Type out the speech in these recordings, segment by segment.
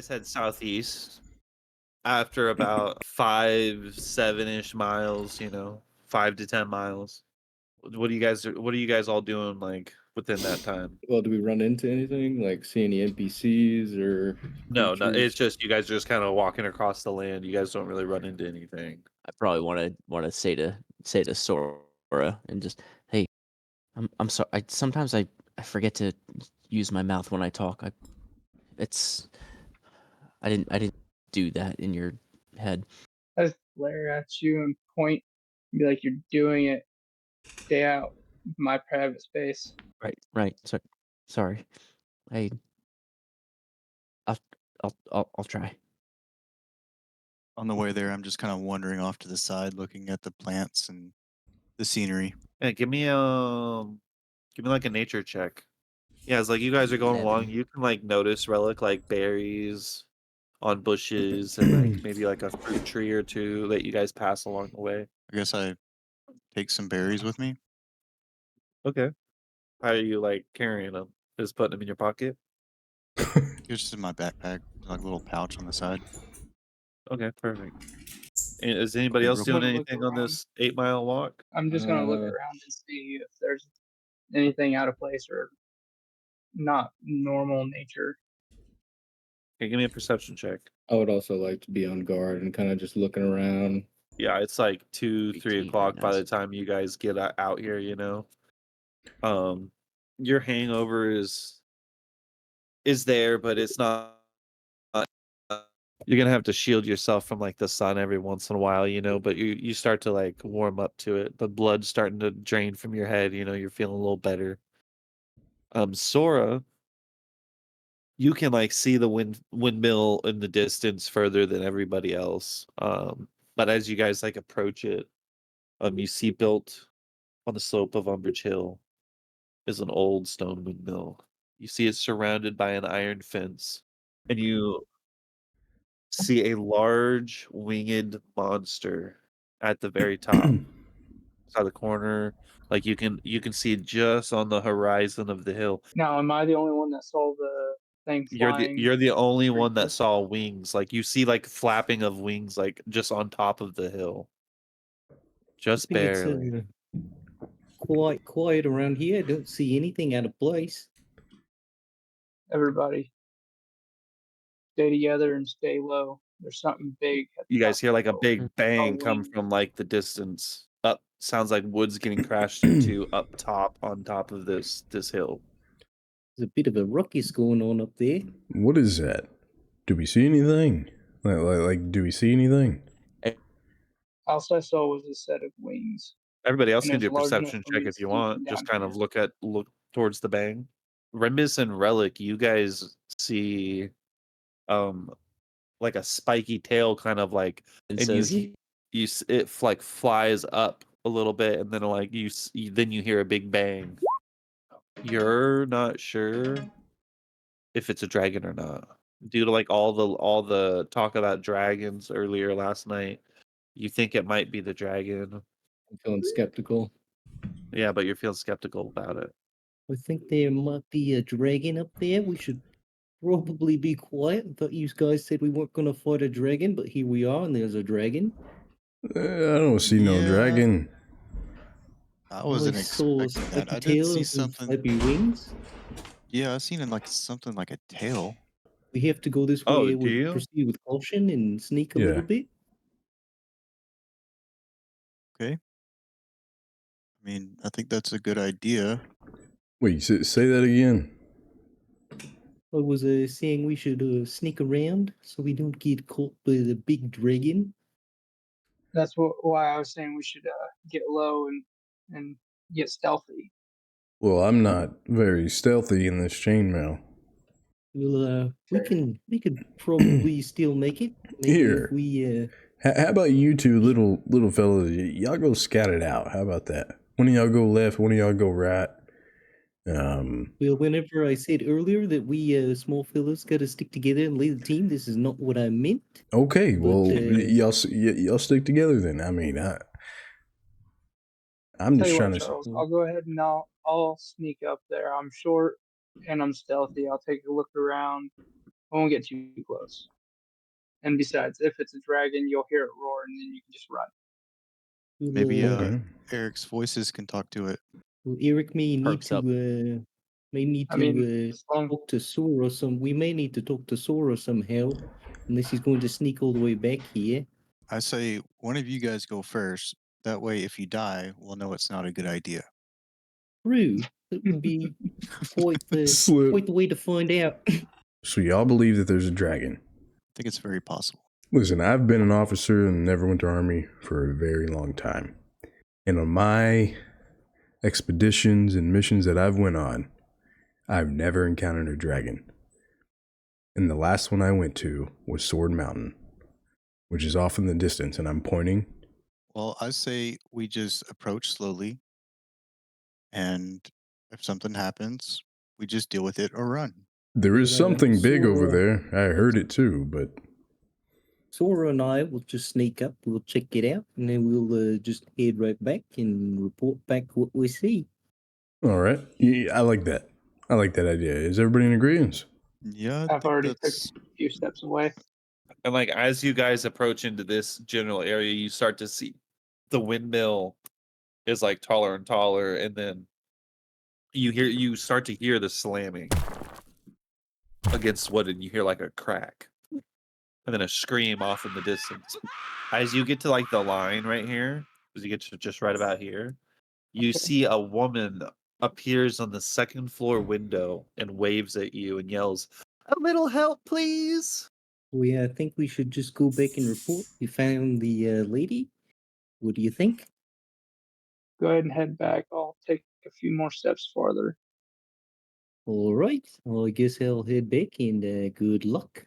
guys head southeast after about 5-7-ish miles, 5 to 10 miles. What are you guys all doing like within that time? Well, do we run into anything? Like see any NPCs or No, it's creatures? just you guys are just kind of walking across the land. You guys don't really run into anything. I probably want to say to Sora and just, hey, I'm sorry. Sometimes I forget to use my mouth when I talk. It's I didn't do that in your head. I just glare at you and point and be like, "You're doing it. Stay out of my private space." Right. Sorry. I I'll I'll try. On the way there, I'm just kind of wandering off to the side, looking at the plants and the scenery. Yeah, give me like a nature check. Yeah, it's like you guys are going along, 11. you can like notice relic like berries on bushes and like maybe like a fruit tree or two that you guys pass along the way. I guess I take some berries with me. Okay. How are you like carrying them? Just putting them in your pocket? It's just in my backpack, like a little pouch on the side. Okay, perfect. And is anybody Okay, else real doing quick. anything on this 8-mile walk? I'm just gonna look around and see if there's anything out of place or not normal nature. Okay, give me a perception check. I would also like to be on guard and kind of just looking around. Yeah, it's like 2, 3 18, o'clock by the nice. time you guys get out here, Your hangover is there, but it's not. You're gonna have to shield yourself from like the sun every once in a while, but you start to like warm up to it. The blood's starting to drain from your head, you're feeling a little better. Sora, you can like see the windmill in the distance further than everybody else. But as you guys like approach it, you see built on the slope of Umbrage Hill is an old stone windmill. You see it surrounded by an iron fence, and you see a large winged monster at the very top, side of the corner. Like you can see it just on the horizon of the hill. Now, am I the only one that saw the thing flying? You're the only one that creature? saw wings. Like you see like flapping of wings like just on top of the hill. Just I think it's barely. quite quiet around here. I don't see anything out of place. Everybody, stay together and stay low. There's something big. At the You guys top hear of like the a hill. big bang come wing. from like the distance. Up sounds like wood's getting crashed into up top on top of this hill. There's a bit of a ruckus going on up there. What is that? Do we see anything? Like do we see anything? All I saw was a set of wings. Everybody else And can it's do a large enough perception for check me to if you see want. from Just down kind of here. look towards the bang. Rembus and Relic, you guys see like a spiky tail kind of like, And and says, it like flies up a little bit, and then like then you hear a big bang. You're not sure if it's a dragon or not due to like all the talk about dragons earlier last night. You think it might be the dragon. I'm feeling skeptical. Yeah, but you're feeling skeptical about it. I think there might be a dragon up there. We should probably be quiet. I thought you guys said we weren't going to fight a dragon, but here we are, and there's a dragon. I don't see no Yeah. dragon. I wasn't saw a expecting that. spiky I did tail see and some something. flappy wings. Yeah, I seen it like something like a tail. We have to go this Oh, way. do you? Proceed with caution and sneak a Yeah. little bit. Okay. I mean, I think that's a good idea. Wait, say that again. I was saying we should sneak around so we don't get caught by the big dragon. That's why I was saying we should get low and get stealthy. Well, I'm not very stealthy in this chainmail. Well, we could probably still make it. Maybe Here. if we How about you two little fellas? Y'all go scout it out. How about that? One of y'all go left, one of y'all go right. Well, whenever I said earlier that we small fellas got to stick together and lead the team, this is not what I meant. Okay, But, well, y'all stick together then. I mean, I'm Tell just you trying what, to. Charles, I'll go ahead and I'll sneak up there. I'm short and I'm stealthy. I'll take a look around I won't get too close. And besides, if it's a dragon, you'll hear it roar, and then you can just run. Maybe Okay. Eric's voices can talk to it. Well, Eric may need Perks to up. I mean, as long talk to Sora some. We may need to talk to Sora somehow, unless he's going to sneak all the way back here. I say one of you guys go first. That way, if you die, we'll know it's not a good idea. True, that would be quite the Slip. way to find out. So y'all believe that there's a dragon? I think it's very possible. Listen, I've been an officer and never went to army for a very long time. And on my expeditions and missions that I've went on, I've never encountered a dragon. And the last one I went to was Sword Mountain, which is off in the distance, and I'm pointing. Well, I say we just approach slowly, and if something happens, we just deal with it or run. There is something big over Sora, there. I heard it too, but Sora and I will just sneak up. We'll check it out, and then we'll just head right back and report back what we see. all right. Yeah, I like that. I like that idea. Is everybody in agreement? Yeah, I I've think already took that's a few steps away. And like as you guys approach into this general area, you start to see the windmill is like taller and taller, and then you start to hear the slamming against wood, and you hear like a crack, and then a scream off in the distance. As you get to like the line right here, as you get to just right about here, you see a woman appears on the second floor window and waves at you and yells, "A little help, please!" I think we should just go back and report. We found the lady. What do you think? Go ahead and head back. I'll take a few more steps farther. All right. Well, I guess I'll head back and good luck.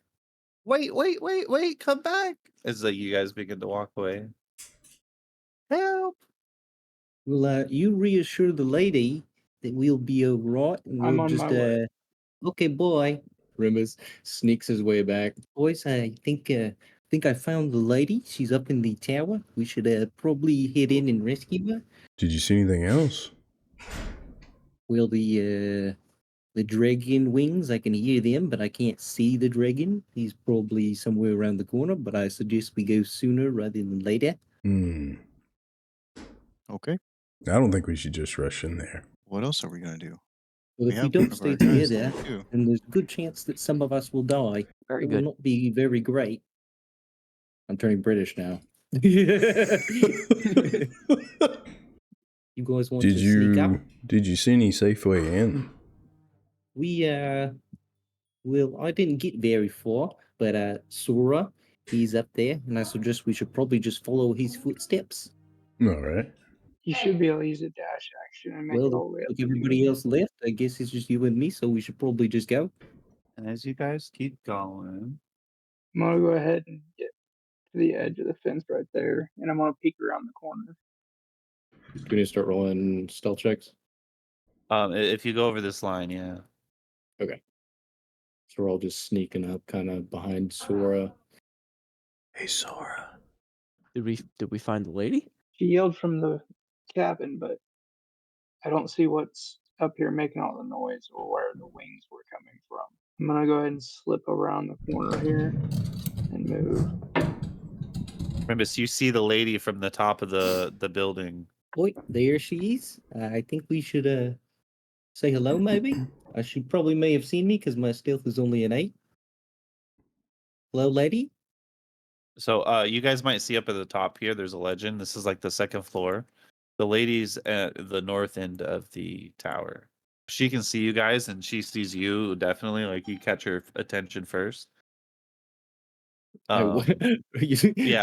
Wait, come back! As you guys begin to walk away. Help! Well, you reassure the lady that we'll be all right, and I'm we'll on just my way. okay, boy. Remus sneaks his way back. Boys, I think I found the lady. She's up in the tower. We should probably head in and rescue her. Did you see anything else? Well, the dragon wings, I can hear them, but I can't see the dragon. He's probably somewhere around the corner, but I suggest we go sooner rather than later. okay. I don't think we should just rush in there. What else are we gonna do? Well, We if we have one don't of stay our guys together, there, too. then there's a good chance that some of us will die. Very It will good. not be very great. I'm turning British now. You guys want to sneak up? Did you see any safe way in? We well, I didn't get very far, but Sora, he's up there, and I suggest we should probably just follow his footsteps. All right. You should be able to use a dash action and make it Well, all the way up like to everybody you. else left, I guess it's just you and me, so we should probably just go. And as you guys keep going, I'm gonna go ahead and get to the edge of the fence right there, and I'm gonna peek around the corner. Do we need to start rolling stealth checks? if you go over this line, yeah. Okay. So we're all just sneaking up kind of behind Sora. Hey, Sora. Did we find the lady? She yelled from the cabin, but I don't see what's up here making all the noise or where the wings were coming from. I'm gonna go ahead and slip around the corner here and move. Rembus, you see the lady from the top of the building. Wait, there she is. I think we should say hello, maybe. She probably may have seen me because my stealth is only an 8. Hello, lady. So you guys might see up at the top here, there's a legend. This is like the second floor. The lady's at the north end of the tower. She can see you guys, and she sees you definitely. Like you catch her attention first. Yeah,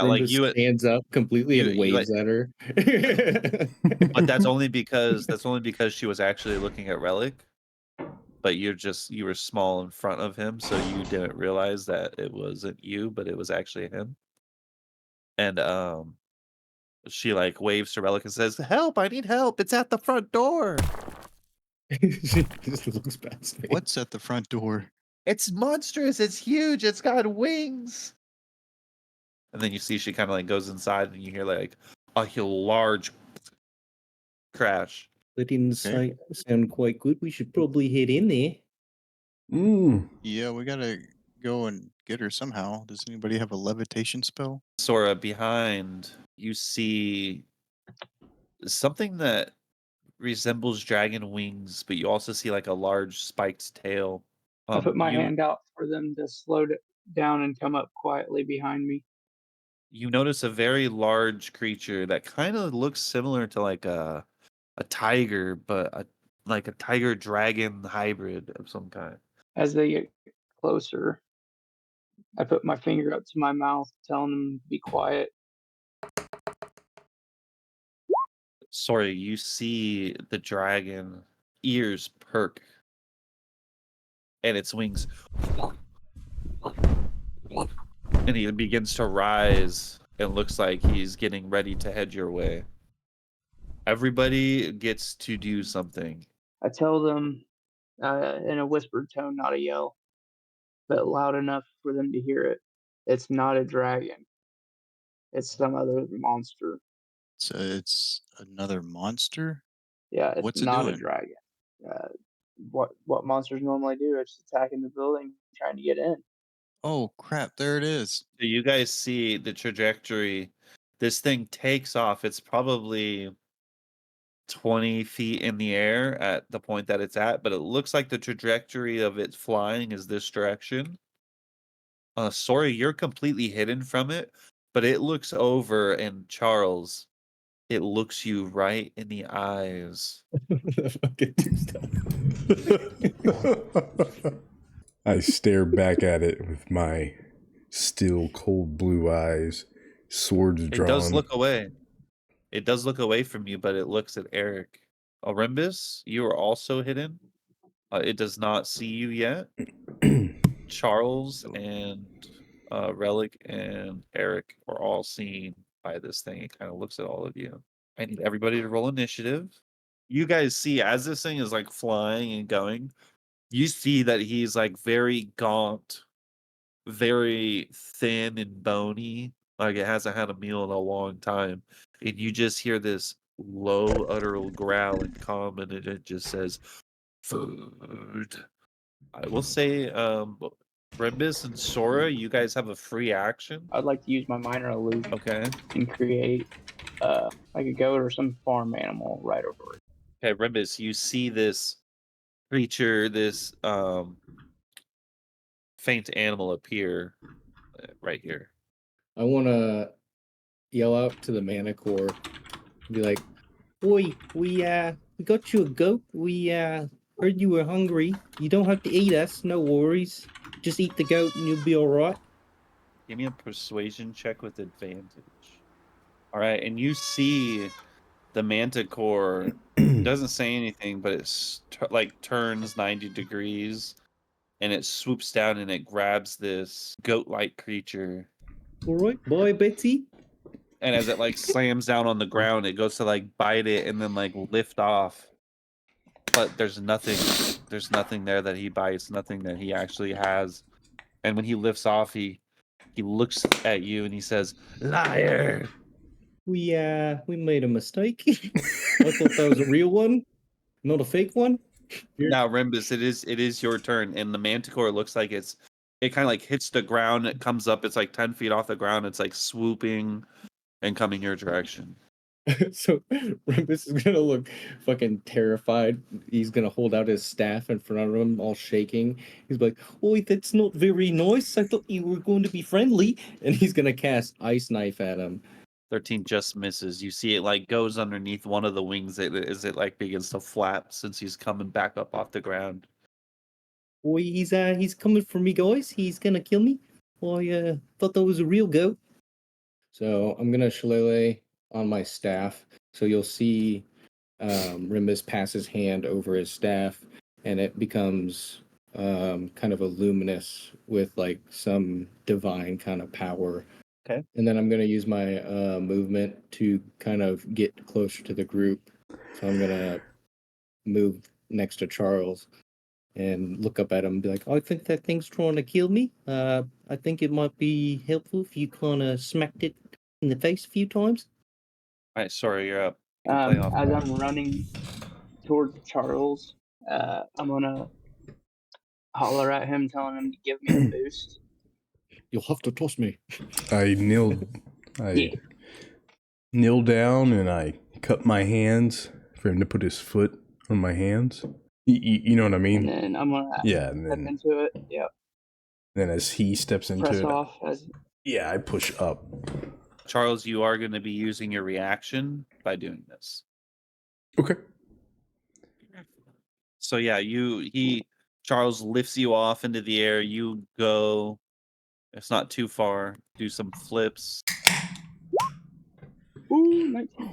like Rimbus you stands up completely and you like, waves at her. but that's only because she was actually looking at Relic. But you were small in front of him, so you didn't realize that it wasn't you, but it was actually him. And she like waves to Relic and says, "Help! I need help! It's at the front door." She just looks past me. What's at the front door? It's monstrous. It's huge. It's got wings. And then you see she kind of like goes inside, and you hear like a large crash. That didn't Okay. sound quite good. We should probably head in there. Yeah, we gotta go and get her somehow. Does anybody have a levitation spell? Sora, behind, you see something that resembles dragon wings, but you also see like a large spiked tail. I put my You hand out for them to slow down and come up quietly behind me. you notice a very large creature that kind of looks similar to like a tiger, but like a tiger dragon hybrid of some kind. As they get closer, I put my finger up to my mouth, telling them to be quiet. Sorry, you see the dragon ears perk and its wings, and he begins to rise and looks like he's getting ready to head your way. Everybody gets to do something. I tell them in a whispered tone, not a yell, but loud enough for them to hear it. It's not a dragon. It's some other monster. So it's another monster? Yeah, it's What's it not a doing? dragon. Uh, what monsters normally do? It's attacking the building, trying to get in. Oh crap, there it is. So you guys see the trajectory. This thing takes off. It's probably 20 feet in the air at the point that it's at, but it looks like the trajectory of it flying is this direction. Sorry, you're completely hidden from it, but it looks over, and Charles, it looks you right in the eyes. Fucking two stuff. I stare back at it with my still cold blue eyes, swords drawn. It does look away. It does look away from you, but it looks at Eric. Olympus, you are also hidden. It does not see you yet. Charles and Relic and Eric are all seen by this thing. It kind of looks at all of you. I need everybody to roll initiative. You guys see as this thing is like flying and going, you see that he's like very gaunt, very thin and bony, like it hasn't had a meal in a long time. And you just hear this low, utteral growl and comment, and it just says, "Food." I will say, Rembus and Sora, you guys have a free action. I'd like to use my minor illusion Okay. and create like a goat or some farm animal right over it. Okay, Rembus, you see this creature, this faint animal appear right here. I want to yell out to the Manicore, be like, "Oi, we got you a goat. We heard you were hungry. You don't have to eat us. No worries. Just eat the goat and you'll be all right." Give me a persuasion check with advantage. All right, and you see the manticore doesn't say anything, but it's like turns 90 degrees, and it swoops down and it grabs this goat-like creature. All right, bye, Betty. And as it like slams down on the ground, it goes to like bite it and then like lift off. But there's nothing there that he bites, nothing that he actually has. And when he lifts off, he looks at you and he says, "Liar." We made a mistake. I thought that was a real one, not a fake one. Now, Rembus, it is your turn, and the manticore looks like it kind of like hits the ground. It comes up. It's like 10 feet off the ground. It's like swooping and coming your direction. So Rembus is gonna look fucking terrified. He's gonna hold out his staff in front of him, all shaking. He's like, "Oi, that's not very nice. I thought you were going to be friendly." And he's gonna cast Ice Knife at him. 13 just misses. You see it like goes underneath one of the wings as it like begins to flap since he's coming back up off the ground. "Oi, he's coming for me, guys. He's gonna kill me. I thought that was a real goat." So I'm gonna shillelagh on my staff. So you'll see Rimbus pass his hand over his staff, and it becomes kind of a luminous with like some divine kind of power. Okay. And then I'm gonna use my movement to kind of get closer to the group. So I'm gonna move next to Charles and look up at him and be like, "I think that thing's trying to kill me. I think it might be helpful if you kind of smacked it in the face a few times." All right, sorry, you're up. You can play off As that. I'm running towards Charles, I'm gonna holler at him, telling him to give me a boost. You'll have to toss me. I kneel down and I cup my hands for him to put his foot on my hands. You know what I And mean? then I'm gonna Yeah, and step then into it. Yep. as he steps into Press it, off as yeah, I push up. Charles, you are going to be using your reaction by doing this. Okay. So yeah, Charles lifts you off into the air. You go, it's not too far. Do some flips. ooh 19.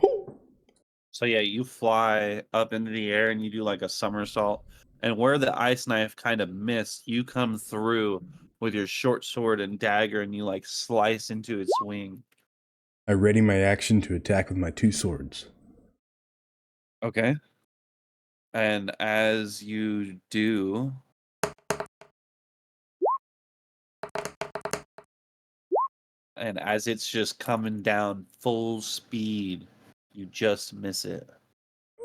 So yeah, you fly up into the air and you do like a somersault. And where the ice knife kind of missed, you come through with your short sword and dagger and you like slice into its wing. I ready my action to attack with my two swords. Okay. And as you do, and as it's just coming down full speed, you just miss it.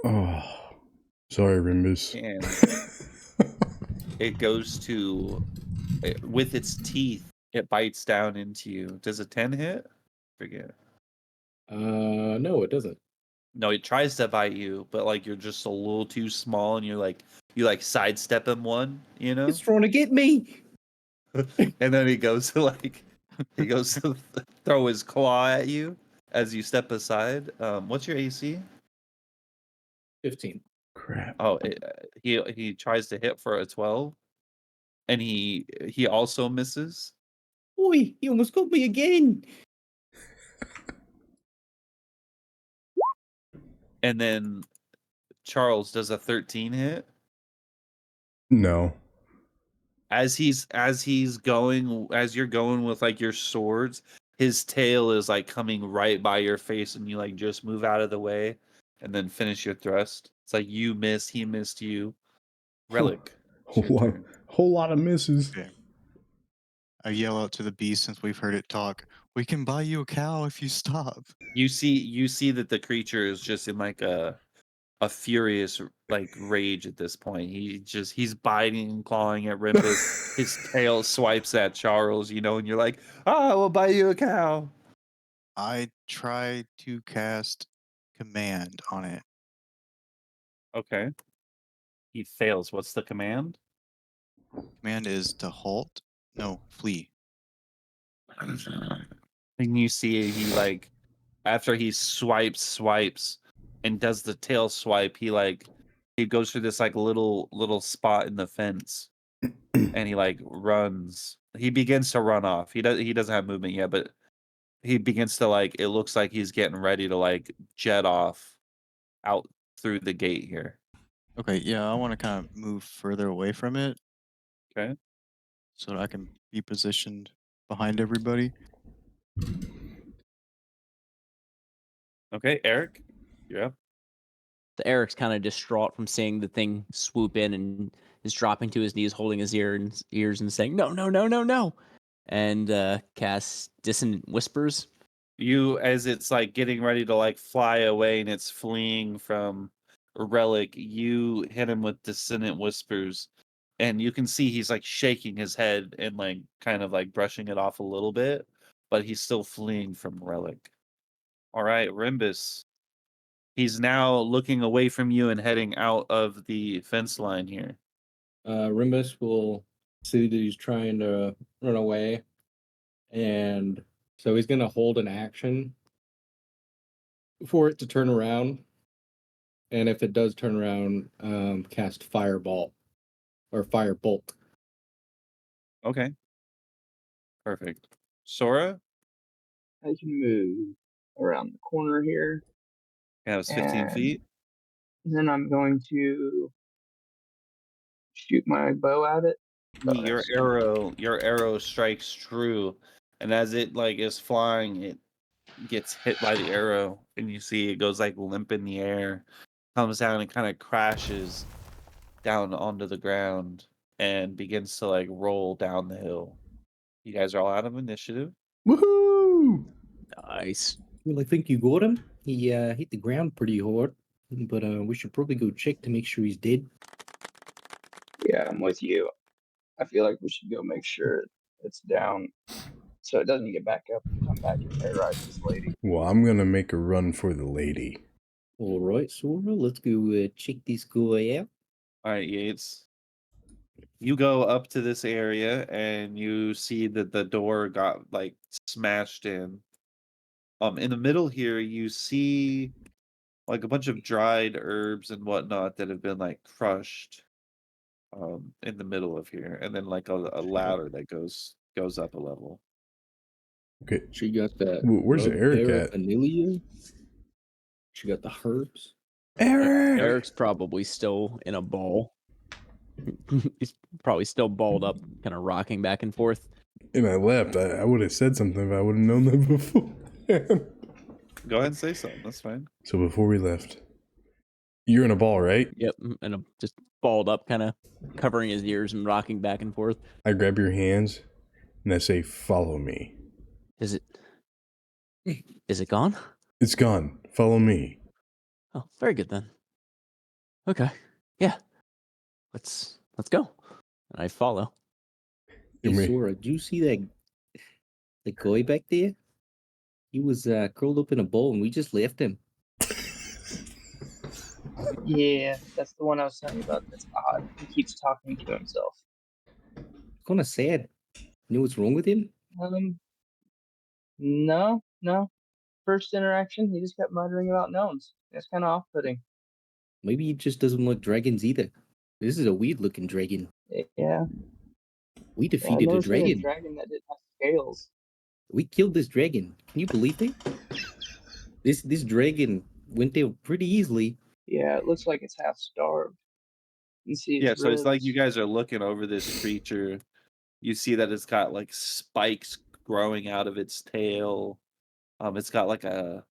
Oh, sorry, Rimbus. And it goes with its teeth, it bites down into you. Does a 10 hit? Forget. No, it doesn't. No, it tries to bite you, but like you're just a little too small and you sidestep him one, It's trying to get me. and then he goes to throw his claw at you as you step aside. What's your AC? 15. Crap. Oh, he tries to hit for a 12, and he also misses. Oi, you almost got me again. And then Charles does a 13 hit. No. As you're going with like your swords, his tail is like coming right by your face, and you like just move out of the way and then finish your thrust. It's like you miss, he missed you. Relic. It's your turn. Whole lot of misses. Okay. I yell out to the beast since we've heard it talk. We can buy you a cow if you stop. You see that the creature is just in like a furious like rage at this point. He's biting and clawing at Rimbus. His tail swipes at Charles, and you're like, we'll buy you a cow. I try to cast command on it. Okay. He fails. What's the command? Command is to halt. No, flee. And you see he like after he swipes and does the tail swipe, he goes through this like little spot in the fence and he like runs. He begins to run off. He doesn't have movement yet, but he begins to like it looks like he's getting ready to like jet off out through the gate here. Okay, yeah, I want to kind of move further away from it. Okay. So that I can be positioned behind everybody. Okay, Eric. Yeah. The Eric's kind of distraught from seeing the thing swoop in and is dropping to his knees, holding his ears and saying, "No, no, no, no, no!" And casts dissonant whispers. You as it's like getting ready to like fly away and it's fleeing from Relic, you hit him with dissonant whispers, and you can see he's like shaking his head and like kind of like brushing it off a little bit, but he's still fleeing from Relic. All right, Rimbus. He's now looking away from you and heading out of the fence line here. Rimbus will see that he's trying to run away, and so he's going to hold an action for it to turn around. And if it does turn around, cast Fireball or Firebolt. Okay. Perfect. Sora? I can move around the corner here, Yeah, it's 15 and feet. then I'm going to shoot my bow at it. Your arrow strikes true, and as it like is flying, it gets hit by the arrow, and you see it goes like limp in the air, comes down and kind of crashes down onto the ground and begins to like roll down the hill. You guys are all out of initiative. Woohoo! Nice. Well, I think you got him. He hit the ground pretty hard, but we should probably go check to make sure he's dead. Yeah, I'm with you. I feel like we should go make sure it's down so it doesn't get back up and come back and terrorize this lady. Well, I'm gonna make a run for the lady. All right, Sora, let's go check this guy out. All right, Yates. You go up to this area and you see that the door got like smashed in. In the middle here, you see like a bunch of dried herbs and whatnot that have been like crushed in the middle of here, and then like a ladder that goes up a level. Okay, She got that. Where's rub Eric at? paraphernalia. She got the herbs. Eric! Eric's probably still in a ball. He's probably still balled up, kind of rocking back and forth. And I left. I would have said something if I would have known that before. Go ahead and say something. That's fine. So before we left, you're in a ball, right? Yep, and I'm just balled up, kind of covering his ears and rocking back and forth. I grab your hands and I say, "Follow me." Is it gone? It's gone. Follow me. Oh, very good then. Okay, yeah, let's go. And I follow. Hey, You may- Sora, do you see the guy back there? He was curled up in a ball, and we just left him. Yeah, that's the one I was telling you about. That's odd. He keeps talking to himself. Kind of sad. You know what's wrong with him? No. First interaction, he just kept muttering about gnomes. It's kind of off-putting. Maybe he just doesn't like dragons either. This is a weird-looking dragon. Yeah. We I've defeated never a seen a dragon. dragon that didn't have scales. We killed this dragon. Can you believe it? This dragon went there pretty easily. Yeah, it looks like it's half starved. You see its Yeah, so it's like ribs. you guys are looking over this creature. You see that it's got like spikes growing out of its tail. It's got like a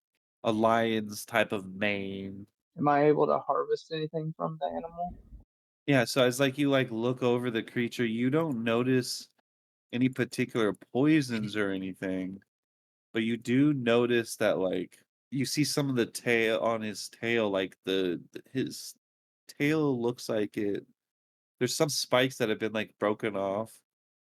lion's type of mane. Am I able to harvest anything from the animal? Yeah, so as like you like look over the creature, you don't notice any particular poisons or anything, but you do notice that like you see some of the tail on his tail, like his tail looks like there's some spikes that have been like broken off,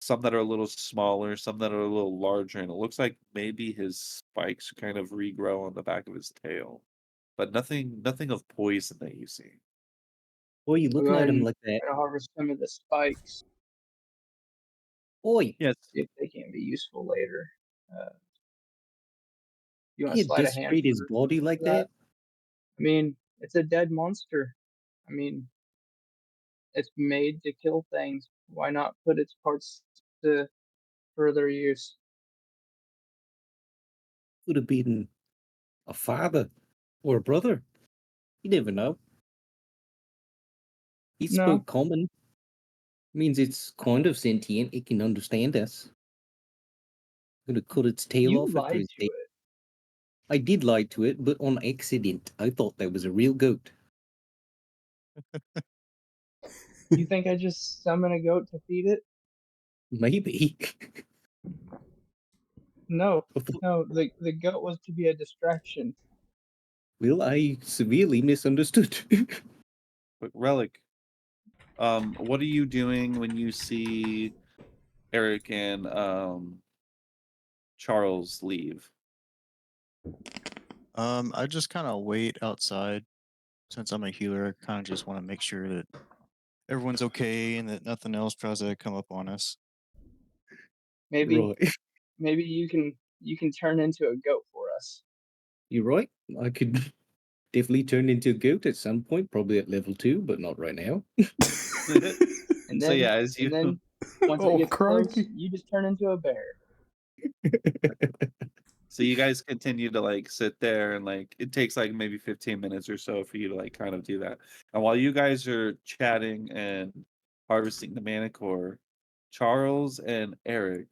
some that are a little smaller, some that are a little larger, and it looks like maybe his spikes kind of regrow on the back of his tail, but nothing of poison that you see. Boy, you I'll looking go at ahead him and like that. try to harvest some of the spikes. Oi, Yes. See if they can be useful later. You want to you slide a hand desecrate his for body like that? I mean, it's a dead monster. I mean, it's made to kill things. Why not put its parts to further use? Could have been a father or a brother. You never know. He No. spoke common. Means it's kind of sentient. It can understand us. Gonna cut its tail You off after lied it's to dead. it. I did lie to it, but on accident. I thought that was a real goat. You think I just summon a goat to feed it? Maybe. No. No, the goat was to be a distraction. Well, I severely misunderstood. But Relic, what are you doing when you see Eric and Charles leave? I just kind of wait outside. Since I'm a healer, I kind of just want to make sure that everyone's okay and that nothing else tries to come up on us. Maybe Right. maybe you can turn into a goat for us. You're right. I could definitely turn into a goat at some point, probably at level 2, but not right now. And So then yeah, as you and then once Oh, it gets close, crikey. you just turn into a bear. so you guys continue to like sit there and like it takes like maybe 15 minutes or so for you to like kind of do that. And while you guys are chatting and harvesting the manicore, Charles and Eric,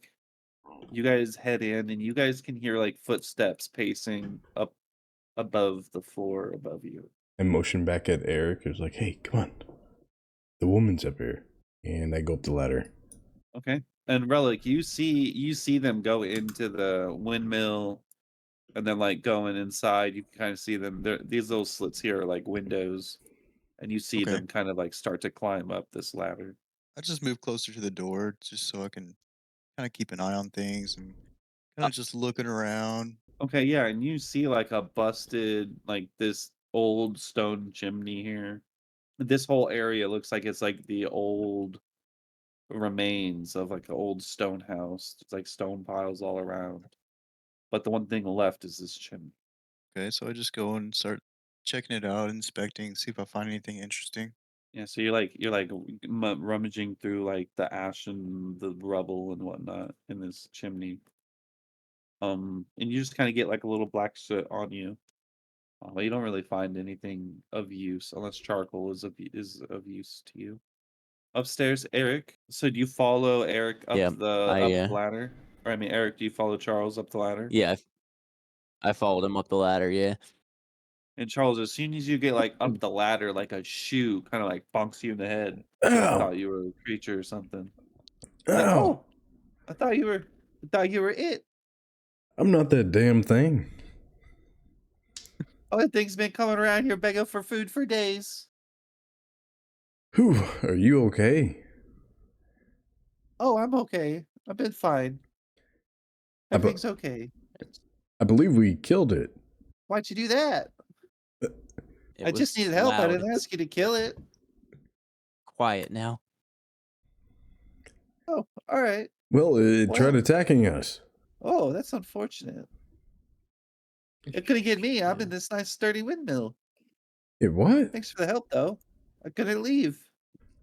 you guys head in and you guys can hear like footsteps pacing up above the floor above you. I motion back at Eric. I was like, "Hey, come on. The woman's up here." And I go up the ladder. Okay. And Relic, you see them go into the windmill and then like going inside. You can kind of see them. These little slits here are like windows, and you see Okay. them kind of like start to climb up this ladder. I just move closer to the door just so I can kind of keep an eye on things and kind of just looking around. Okay, yeah, and you see like a busted, like this old stone chimney here. This whole area looks like it's like the old remains of like an old stone house. It's like stone piles all around. But the one thing left is this chimney. Okay, so I just go and start checking it out, inspecting, see if I find anything interesting. Yeah, so you're like rummaging through like the ash and the rubble and whatnot in this chimney. And you just kind of get like a little black soot on you. But you don't really find anything of use unless charcoal is of use to you. Upstairs, Eric. So do you follow Eric Yeah, up the ladder? Or I mean, Eric, do you follow Charles up the ladder? yeah, I followed him up the ladder. Yeah. And Charles, as soon as you get like up the ladder, like a shoe kind of like bonks you in the head. You like Ow! thought you were a creature or something. Like, Ow! oh, I thought you were it. I'm not that damn thing. Oh, that thing's been coming around here begging for food for days. Whew, are you okay? Oh, I'm okay. I've been fine. I, be- Everything's okay. I believe we killed it. Why'd you do that? It I just was needed help. I loud. didn't ask you to kill it. Quiet now. Oh, all right. Well, it tried Well, attacking us. oh, that's unfortunate. It couldn't get me. I'm Yeah. in this nice sturdy windmill. It what? Thanks for the help, though. I couldn't leave.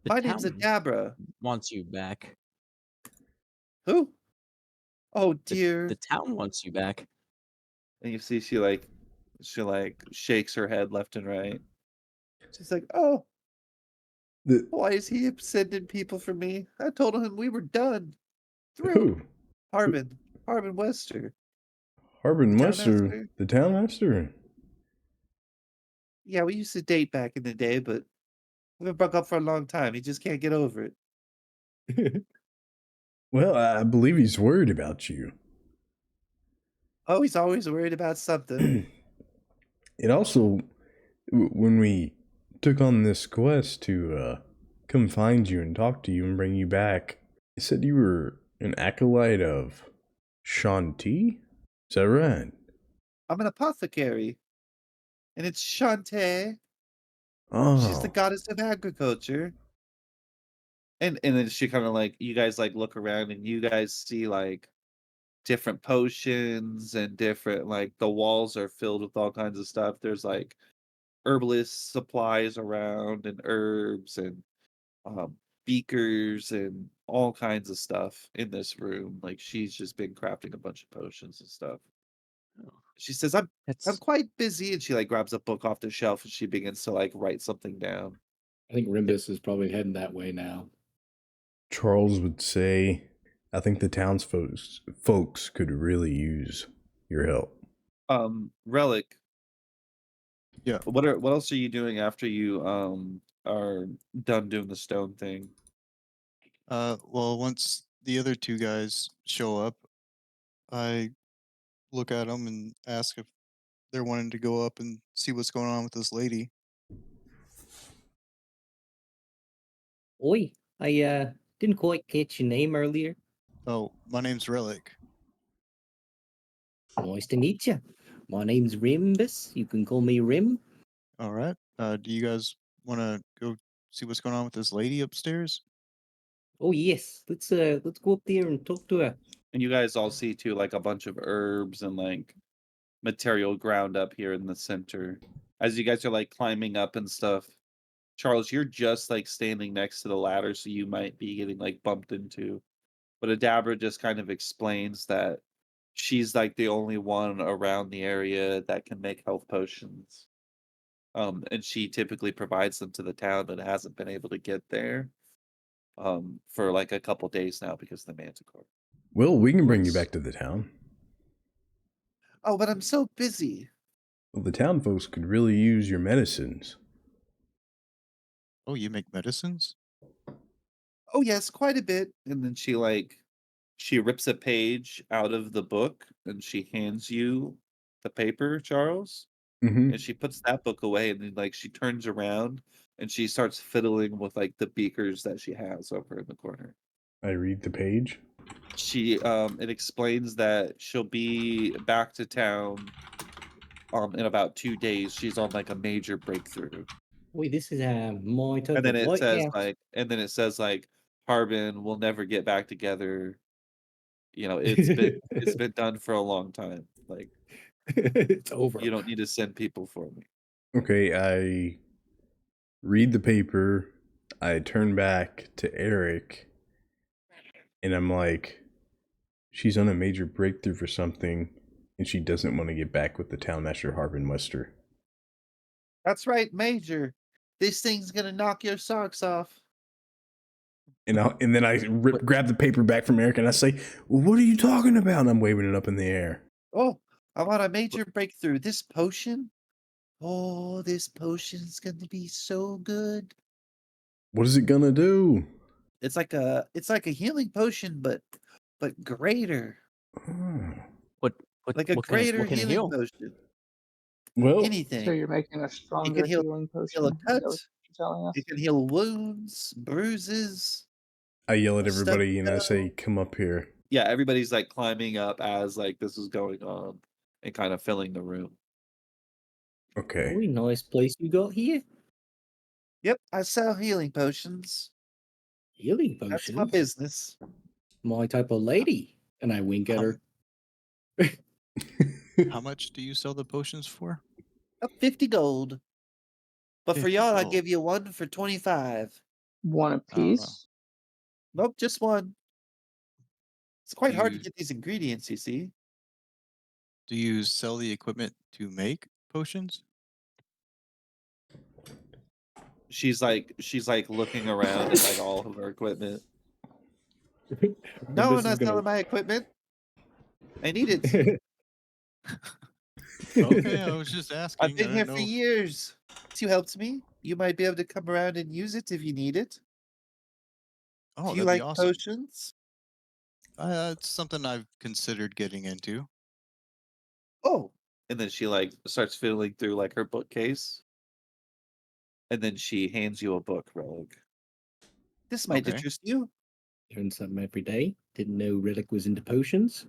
The My name's town Adabra. wants you back. Who? Oh The dear. town wants you back. And you see she shakes her head left and right. She's like, oh, The, why is he sending people for me? I told him we were done. Through. who? Harbin Wester. Harbin Town Wester, master. the town master. Yeah, we used to date back in the day, but we've been broke up for a long time. He just can't get over it. Well, I believe he's worried about you. Oh, he's always worried about something. It also, when we took on this quest to come find you and talk to you and bring you back, it said you were an acolyte of Shanti? Is that right? I'm an apothecary, and it's Shantae. She's the Oh, goddess of agriculture. And then she kind of like you guys like look around and you guys see like different potions and different like the walls are filled with all kinds of stuff. There's like herbalist supplies around and herbs and um beakers and all kinds of stuff in this room. Like she's just been crafting a bunch of potions and stuff. Oh, She says, I'm that's quite busy, and she like grabs a book off the shelf and she begins to like write something down. I think Rimbus is probably heading that way now. Charles would say, I think the folks could really use your help. Relic, Yeah. what else are you doing after you are done doing the stone thing? Well, once the other two guys show up, I look at them and ask if they're wanting to go up and see what's going on with this lady. Oi, I didn't quite catch your name earlier. Oh, my name's Relic. Nice to meet you. My name's Rimbus. You can call me Rim. All right. Do you guys want to go see what's going on with this lady upstairs? Oh yes, let's go up there and talk to her. And you guys all see too like a bunch of herbs and like material ground up here in the center. As you guys are like climbing up and stuff. Charles, you're just like standing next to the ladder, so you might be getting like bumped into. But Adabra just kind of explains that she's like the only one around the area that can make health potions. And she typically provides them to the town that hasn't been able to get there for like a couple days now because of the manticore. Well, we can bring you Let's- back to the town. Oh, but I'm so busy. Well, the town folks could really use your medicines. Oh, you make medicines? Oh yes, quite a bit. And then she rips a page out of the book and she hands you the paper, Charles. Mm-hmm. And she puts that book away and then like she turns around and she starts fiddling with like the beakers that she has over in the corner. I read the page. She it explains that she'll be back to town in about 2 days. She's on like a major breakthrough. Wait, this is my type And then of it says lighthouse. like Harbin will never get back together. You know, it's been done for a long time. Like It's over. you don't need to send people for me. Okay, I read the paper. I turn back to Eric, and I'm like, she's on a major breakthrough for something, and she doesn't want to get back with the townmaster Harbin Wester. That's right, Major. This thing's gonna knock your socks off. And then I grab the paper back from Eric, and I say, well, what are you talking about? And I'm waving it up in the air. Oh, I want a major breakthrough. This potion? Oh, this potion's gonna be so good. What is it gonna do? It's like a healing potion, but greater. Oh. What Like a what can greater what can healing heal? potion. Well, So Anything. you're making a It stronger can heal healing a potion. Is that cut. what you're telling us? It can heal wounds, bruises. I yell at Stuff everybody, and I down. say, come up here. Yeah, everybody's like climbing up as like this is going on and kind of filling the room. Okay. Oh, nice place you got here. Yep, I sell healing potions. Healing That's my potions. business. My type of lady. And I wink at her. How much do you sell the potions for? 50 gold. But for 50 y'all, I gold. give you one for 25. One wow. apiece? Nope, just one. It's quite hard to You- get these ingredients, you see. Do you sell the equipment to make potions? She's like looking around at like all of her equipment. No, I'm not selling my equipment. I need it. Okay, I was just asking. I've been here for years. You helped me. You might be able to come around and use it if you need it. Oh, Do you that'd like be awesome. potions? It's something I've considered getting into. Oh. And then she like starts fiddling through like her bookcase. And then she hands you a book, Relic. This might Okay. interest you. Learn something every day. Didn't know Relic was into potions.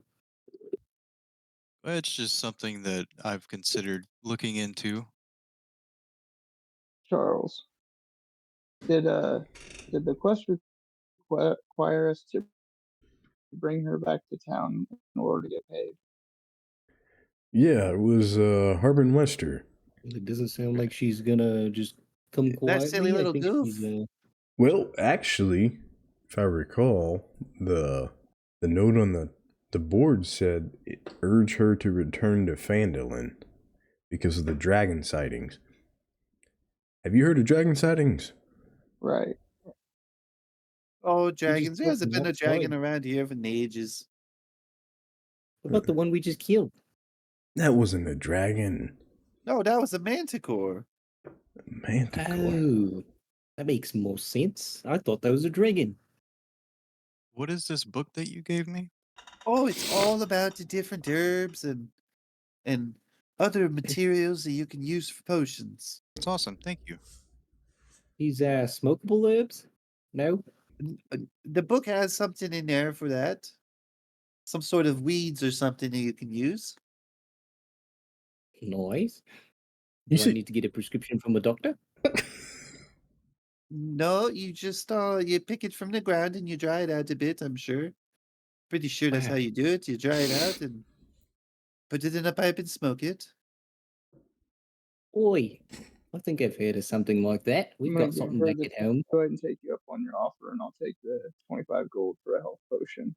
It's just something that I've considered looking into. Charles, did the quest require us to bring her back to town in order to get paid? Yeah, it was Harbin Wester. It doesn't sound like she's gonna just come That quietly. silly I little think goof. she's Well, actually, if I recall, the note on the board said it urged her to return to Phandalin because of the dragon sightings. Have you heard of dragon sightings? Right. Oh, dragons. There got hasn't been a knocked dragon out. around here for ages. What about the one we just killed? That wasn't a dragon. No, that was a manticore. Manticore. Oh, that makes more sense. I thought that was a dragon. What is this book that you gave me? Oh, it's all about the different herbs and other materials that you can use for potions. It's awesome. Thank you. These smokable herbs? No? The book has something in there for that. Some sort of weeds or something that you can use. Nice. You Do I see, need to get a prescription from a doctor? No, you just you pick it from the ground and you dry it out a bit, I'm sure. Pretty sure that's how Wow. you do it. You dry it out and put it in a pipe and smoke it. Oi, I think I've heard of something like that. We've I'm gonna got give something her back the- at home. Go ahead and take you up on your offer, and I'll take the 25 gold for a health potion.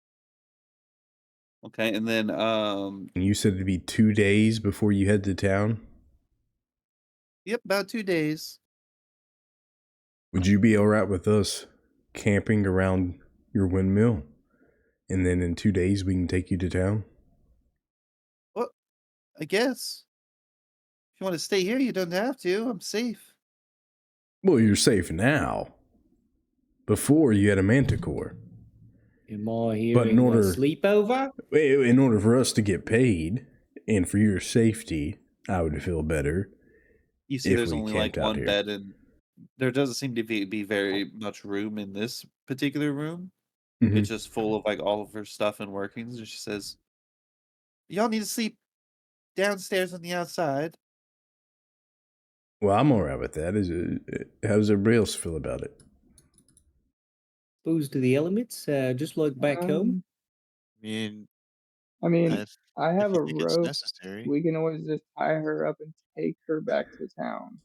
Okay, and then and you said it'd be 2 days before you head to town. yep, about 2 days. Would you be all right with us camping around your windmill? And then in 2 days we can take you to town? Well, I guess. If you want to stay here, you don't have to. I'm safe. Well, you're safe now. Before you had a manticore. Am I hearing But in order- a sleepover? In order for us to get paid and for your safety, I would feel better. You see, If there's we only like camped out one here. bed in there doesn't seem to be very much room in this particular room. Mhm. It's just full of like all of her stuff and workings. And she says, "Y'all need to sleep downstairs on the outside." Well, I'm all right with that. How does everybody else feel about it? Exposed to the elements, just like back home. I mean, I mean, if I if have you a think it's rope. necessary, We can always just tie her up and take her back to town.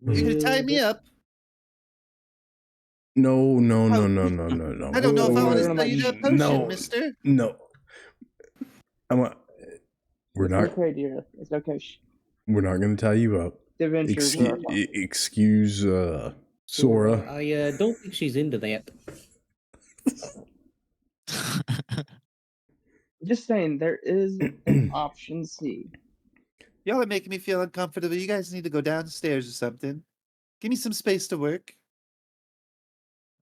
You're gonna tie me up. No, no, no, Oh, no, no, no, no. I don't know if I want to Whoa, sell you that potion, No, mister. no. I want. We're It's not. okay, dear. It's okay. We're not going to tie you up. The adventures are our Excuse, Sora. I don't think she's into that. Just saying, there is an option C. Y'all are making me feel uncomfortable. You guys need to go downstairs or something. Give me some space to work.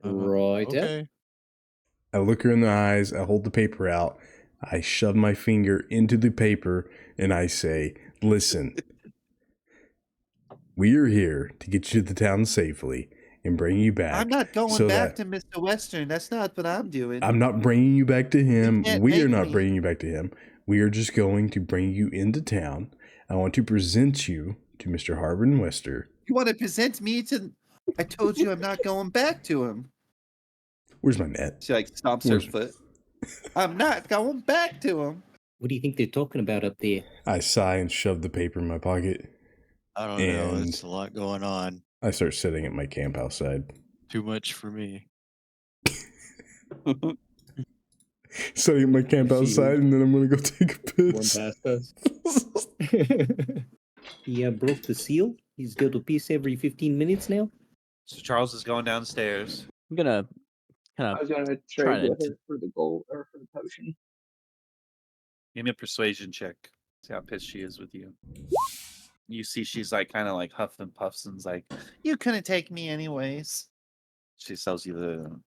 Right. okay. I look her in the eyes. I hold the paper out. I shove my finger into the paper and I say, "Listen, we are here to get you to the town safely and bring you back." I'm not going so back that to Mr. Western. That's not what I'm doing. I'm not bringing you back to him. can't We are make not me. bringing you back to him. We are just going to bring you into town. I want to present you to Mr. Harbin Wester. You want to present me to? I told you I'm not going back to him. Where's my net? She like stomps her foot. I'm not going back to him. What do you think they're talking about up there? I sigh and shove the paper in my pocket. I don't know. And It's a lot going on. I start sitting at my camp outside. Too much for me. Sitting at my camp outside, and then I'm going to go take a One piss. past us. He broke the seal. He's got to piss every 15 minutes now. So Charles is going downstairs. I'm gonna kind I was gonna Try trade to with her for the gold or for the potion. Give me a persuasion check. See how pissed she is with you. You see she's like kind of like huff and puffs and's like, "You couldn't take me anyways." She sells you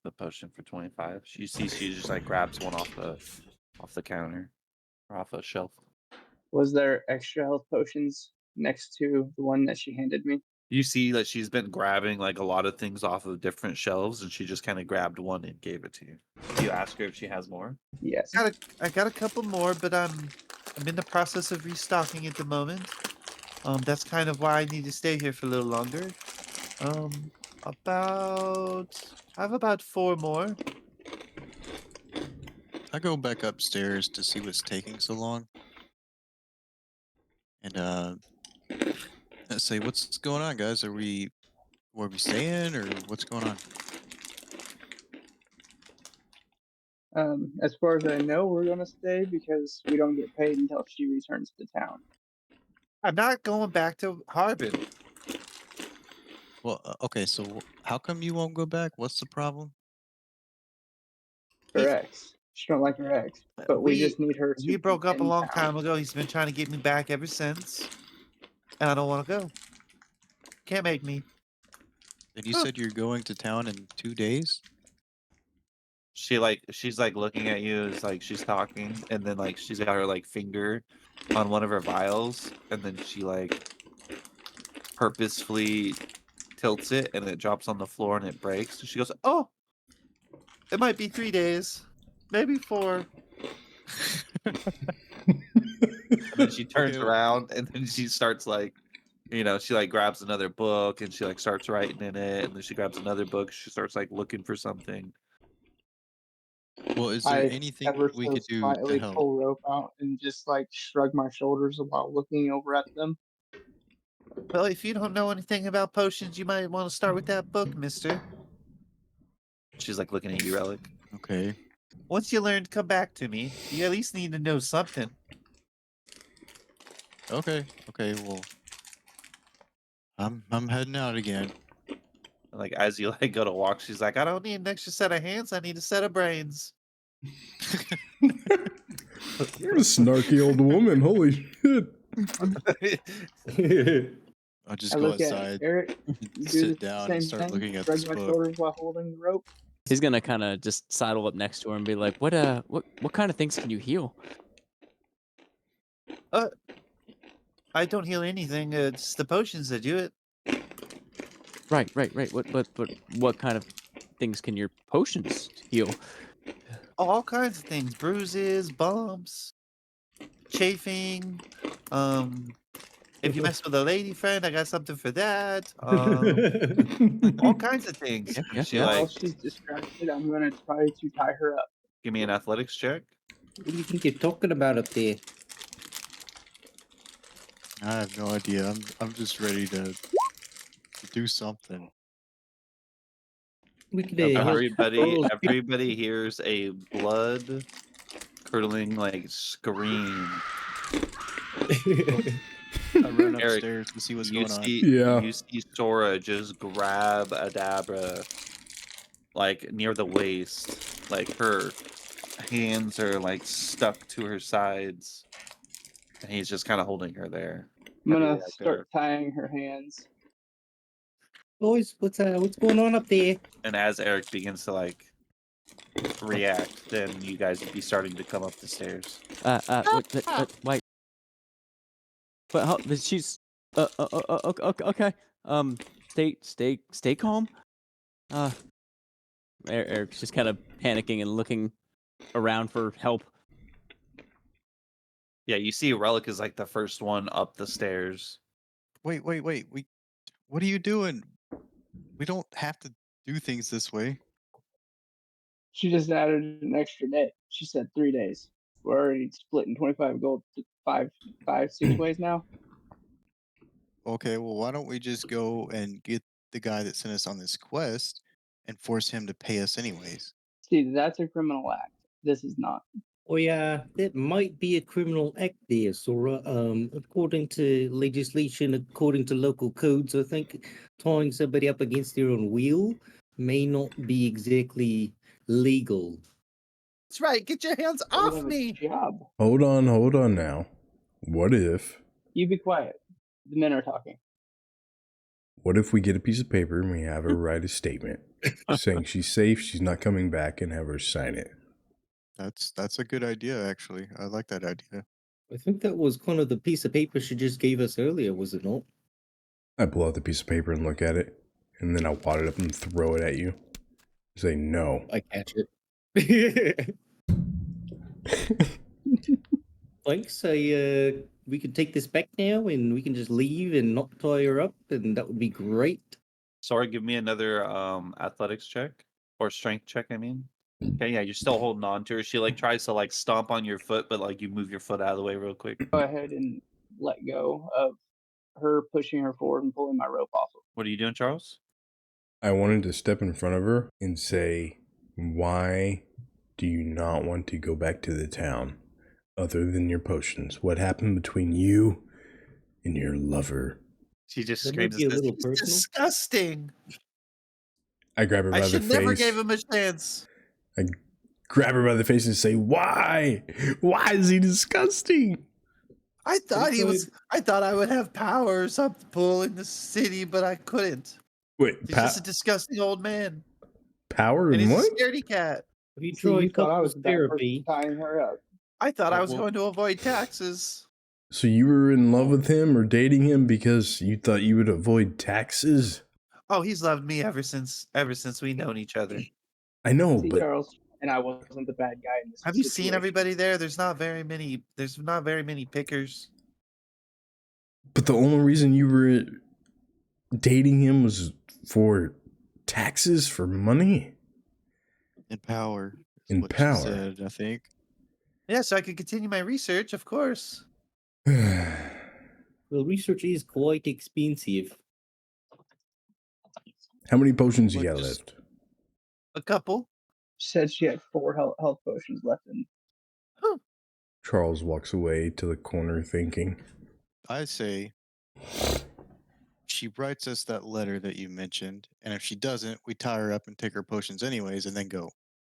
the potion for 25. You see she just like grabs one off the counter or off a shelf. Was there extra health potions next to the one that she handed me? You see that she's been grabbing like a lot of things off of different shelves, and she just kind of grabbed one and gave it to you. You ask her if she has more. Yes. I got a couple more, but I'm in the process of restocking at the moment. That's kind of why I need to stay here for a little longer. I have about 4 more. I go back upstairs to see what's taking so long. And I say, "What's going on, guys? Where we staying, or what's going on?" As far as I know, we're gonna stay because we don't get paid until she returns to town. I'm not going back to Harbin. Well, okay. So how come you won't go back? What's the problem? Her ex. She don't like her ex, but we just need her to. We broke up a in long town. time ago. He's been trying to get me back ever since, and I don't want to go. Can't make me. And you said you're going to town in 2 days. She's like looking at you as like she's talking, and then like she's got her like finger on one of her vials, and then she like purposefully tilts it, and it drops on the floor and it breaks. And she goes, "Oh, it might be 3 days, maybe 4." And then she turns Okay. around, and then she starts like, she like grabs another book and she like starts writing in it, and then she grabs another book. She starts like looking for something. Well, is there I anything ever we so could do to slightly help? pull rope out and just like shrug my shoulders while looking over at them. Well, if you don't know anything about potions, you might want to start with that book, mister. She's like looking at you, Relic. Okay. Once you learn to come back to me, you at least need to know something. Okay. Well, I'm heading out again. And like as you like go to walk, she's like, "I don't need an extra set of hands. I need a set of brains." You're a snarky old woman. Holy shit. I'll just I go look at outside, Eric, you do sit the down, same and start thing, looking at shrug this my book. shoulders while holding the rope. He's gonna kind of just sidle up next to her and be like, "What kind of things can you heal?" I don't heal anything. It's the potions that do it. Right. What kind of things can your potions heal? All kinds of things: bruises, bumps, chafing. If you mess with a lady friend, I got something for that. All kinds of things. Yeah. She Yeah. like While she's distracted, I'm gonna try to tie her up. give me an athletics check. What do you think you're talking about up there? I have no idea. I'm just ready to do something. We could Okay. help Charles. Everybody hears a blood curdling like scream. I run Eric, upstairs to see what's you going on. see Yeah. you see Sora just grab Adabra like near the waist, like her hands are like stuck to her sides, and he's just kind of holding her there. I'm How do you gonna react, start Eric? tying her hands. Boys, what's going on up there? And as Eric begins to like react, then you guys would be starting to come up the stairs. Wait. But how, but she's okay. Stay calm. Eric's just kind of panicking and looking around for help. Yeah, you see Relic is like the first one up the stairs. Wait. What are you doing? We don't have to do things this way. She just added an extra day. She said 3 days. We're already splitting 25 gold to 6 ways now. Okay, well, why don't we just go and get the guy that sent us on this quest and force him to pay us anyways? See, that's a criminal act. This is not. Oh yeah, that might be a criminal act there, Sora. According to legislation, according to local codes, I think tying somebody up against their own will may not be exactly legal. That's right. Get your hands We off have a me. job. Hold on now. What if You be quiet. The men are talking. we get a piece of paper and we have her write a statement saying she's safe, she's not coming back, and have her sign it? That's a good idea, actually. I like that idea. I think that was kind of the piece of paper she just gave us earlier, was it not? I pull out the piece of paper and look at it, and then I wad it up and throw it at you. Say no. I catch it. Thanks. We can take this back now, and we can just leave and not tie her up, and that would be great. Sorry, give me another athletics check or strength check. I mean, okay, yeah, you're still holding on to her. She like tries to like stomp on your foot, but like you move your foot out of the way real quick. Go ahead and let go of her pushing her forward and pulling my rope off of. What are you doing, Charles? I wanted to step in front of her and say, why do you not want to go back to the town other than your potions? What happened between you and your lover? She just That might screams be a and says, little "He's personal." disgusting. I grab her by I the should never face. gave him a chance." I grab her by the face and say, why? Why is he disgusting? I thought I would have power or something pull in the city, but I couldn't. Wait, He's just a disgusting old man. power And and he's what? a scaredy cat. Have you See, you tried thought I was couples the bad person therapy? tying her up. I thought I was Well- going to avoid taxes. So you were in love with him or dating him because you thought you would avoid taxes? Oh, he's loved me ever since we've known each other. I know, See, but Charles, and I wasn't the bad guy in this. Have you seen situation. everybody there? There's not very many pickers. the only reason you were dating him was for taxes, for money? And power. Is And what she power. said, I think. Yeah, so I could continue my research, of course. Well, research is quite expensive. How many potions you Look, got just- left? A couple. She said she had 4 health potions left in. Charles walks away to the corner thinking. I say she writes us that letter that you mentioned, and if she doesn't, we tie her up and take her potions anyways and then go.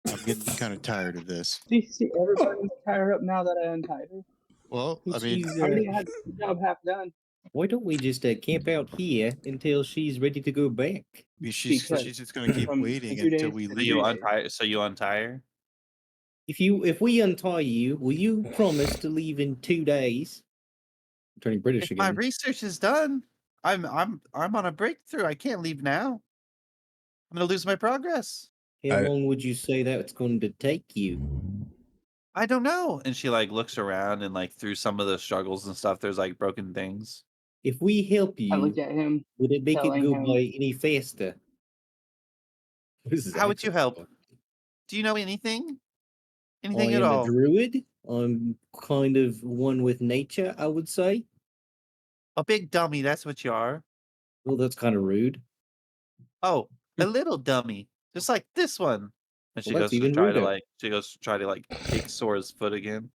I'm getting kind of tired of this. See, everybody's tie her up now that I untied her. Well, I mean, She's, I already had the job half done. why don't we just camp out here until she's ready to go back? she's because just going to keep from waiting 2 until days we to So you 3 leave. days. untie her? If we untie you, will you promise to leave in 2 days? I'm turning British If my again. research is done, I'm on a breakthrough. I can't leave now. I'm gonna lose my progress. How I- long would you say that's going to take you? I don't know. And she like looks around and like through some of the struggles and stuff, there's like broken things. If we help I look you, at him, would it make it telling go him- by any faster? How would you help? Do you know anything? I Anything at am a all? druid. I'm kind of one with nature, I would say. A big dummy, that's what you are. Well, that's kind of rude. Oh, a little dummy. Just like this one. And she Well, goes that's to even try to ruder. kick Sora's foot again.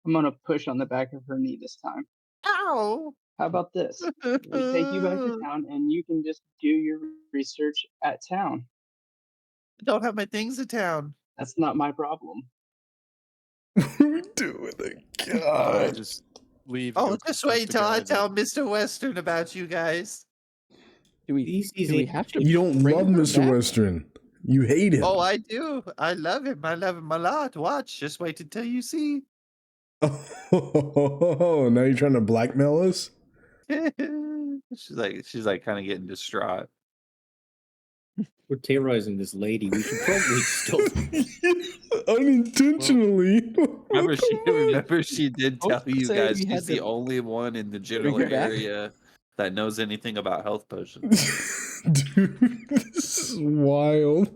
I'm gonna push on the back of her knee this time. Ow! How about this? We take you back to town, and you can just do your research at town. I don't have my things in town. That's not my problem. What are we doing? I God. just leave. Oh, and go just confront wait the till I guy that- tell Mr. Western about you guys. Do we This is do we it. have to You don't bring love her Mr. back? Western. You hate him. Oh, I do. I love him. I love him a lot. Watch. Just wait until you see. Oh, now you're trying to blackmail us? she's like kind of getting distraught. We're terrorizing this lady. We should probably stop. Unintentionally. Remember she did I was tell you saying guys we had she's the to only one in the general her back. area that knows anything about health potions. Dude, this is wild.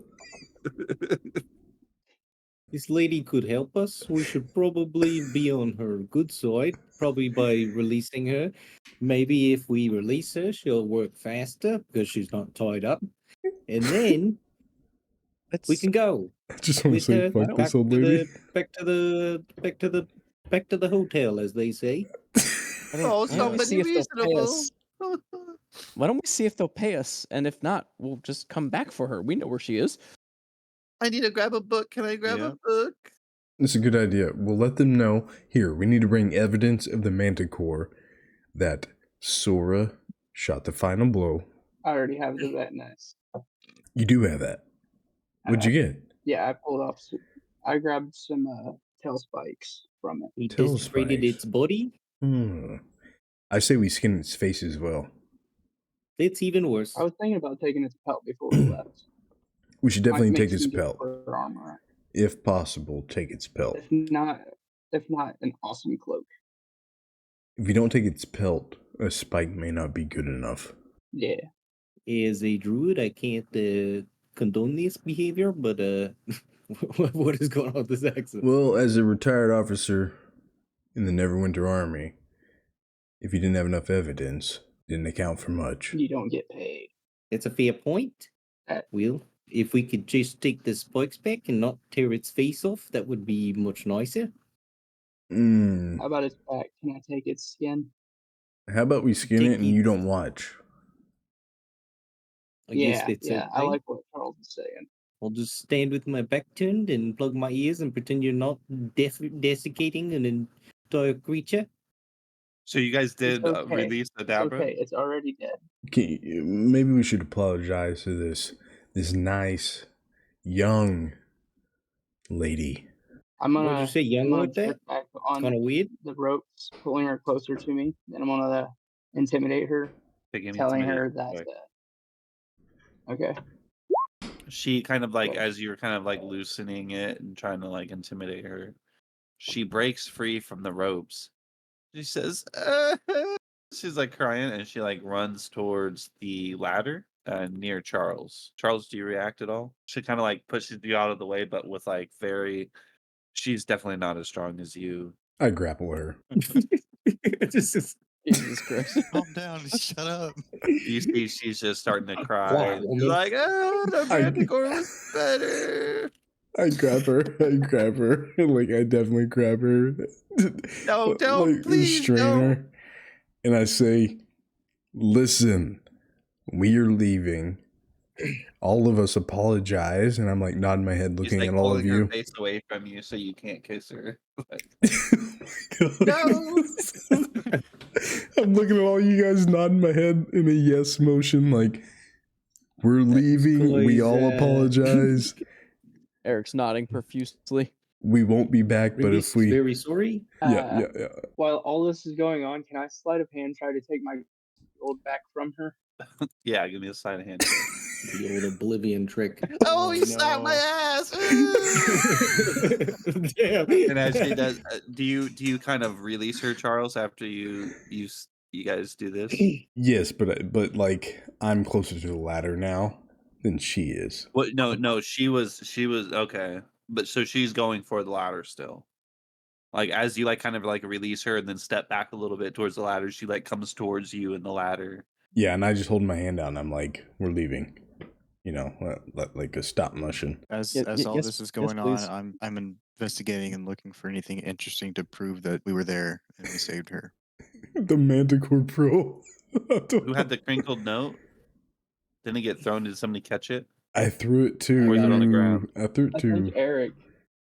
This lady could help us. We should probably be on her good side, probably by releasing her. Maybe if we release her, she'll work faster because she's not tied up. And then we can go I just want to with say, her fuck back this to old lady. the hotel, as they say. Oh, Why don't we somebody see if they'll pay reasonable. us? Why don't we see if they'll pay us? And if not, we'll just come back for her. We know where she is. I need to grab a book. Can I grab Yeah. a book? It's a good idea. We'll let them know. Here, we need to bring evidence of the manticore that Sora shot the final blow. I already have the vet nest. You do have that. What'd you get? Yeah, I pulled off. I grabbed some tail spikes from it. We Tail desecrated spikes. its body. I say we skin its face as well. It's even worse. I was thinking about taking its pelt before we left. We should Might definitely make take its some good pelt. fur armor. If possible, take its pelt. If not, an awesome cloak. If you don't take its pelt, a spike may not be good enough. Yeah. As a druid, I can't condone this behavior, but what is going on with this accent? Well, as a retired officer in the Neverwinter Army, if you didn't have enough evidence, didn't account for much. You don't get paid. It's a fair point. Will, if we could just take the spikes back and not tear its face off, that would be much nicer. Mm. How about its back? Can I take its skin? How about we skin Take it and you don't watch? I guess that's I okay. like what Charles is saying. I'll just stand with my back turned and plug my ears and pretend you're not desiccating an entire creature. So you guys did okay. release the It's Dabra? okay, it's already dead. Maybe we should apologize to this nice young lady. I'm What gonna, did you say, young I'm gonna like that? get back It's on kind of weird. the ropes, pulling her closer to me. Then I'm gonna intimidate her, telling her that. Okay. She kind of like, Okay. as you're kind of like loosening it and trying to like intimidate her, she breaks free from the ropes. She says, she's like crying and she like runs towards the ladder near Charles. Charles, do you react at all? She kind of like pushes you out of the way, but with like she's definitely not as strong as you. I grapple her. Jesus Christ. Calm down. Shut up. You see, she's just starting to cry. And she's like, oh, the manticore was better. I grab her. Like, I definitely grab her. No, don't, like, please, restrain no. her. And I say, listen, we are leaving. All of us apologize. And I'm like nodding my head, looking She's like at all of pulling her you. face away from you so you can't kiss her. No! I'm looking at all you guys nodding my head in a yes motion, like, we're leaving. We all apologize. Eric's nodding profusely. We won't be back, but if we. Very sorry. Yeah. While all this is going on, can I sleight of hand try to take my gold back from her? Yeah, give me a sleight of hand check. The old oblivion trick. Oh, you slapped my ass! Damn. And as she does, do you kind of release her, Charles, after you guys do this? Yes, but like I'm closer to the ladder now than she is. What? No, she was okay, but so she's going for the ladder still. Like as you like kind of like release her and then step back a little bit towards the ladder, she like comes towards you in the ladder. Yeah, and I just hold my hand out and I'm like, we're leaving. You know, like a stop motion. As Yeah, all yes, this is yes, going please. on, I'm investigating and looking for anything interesting to prove that we were there and we saved her. The Manticore Pro. Who had the crinkled note? Didn't it get thrown? Did somebody catch it? I threw it to. Or is it on the ground? I threw it I to. think Eric.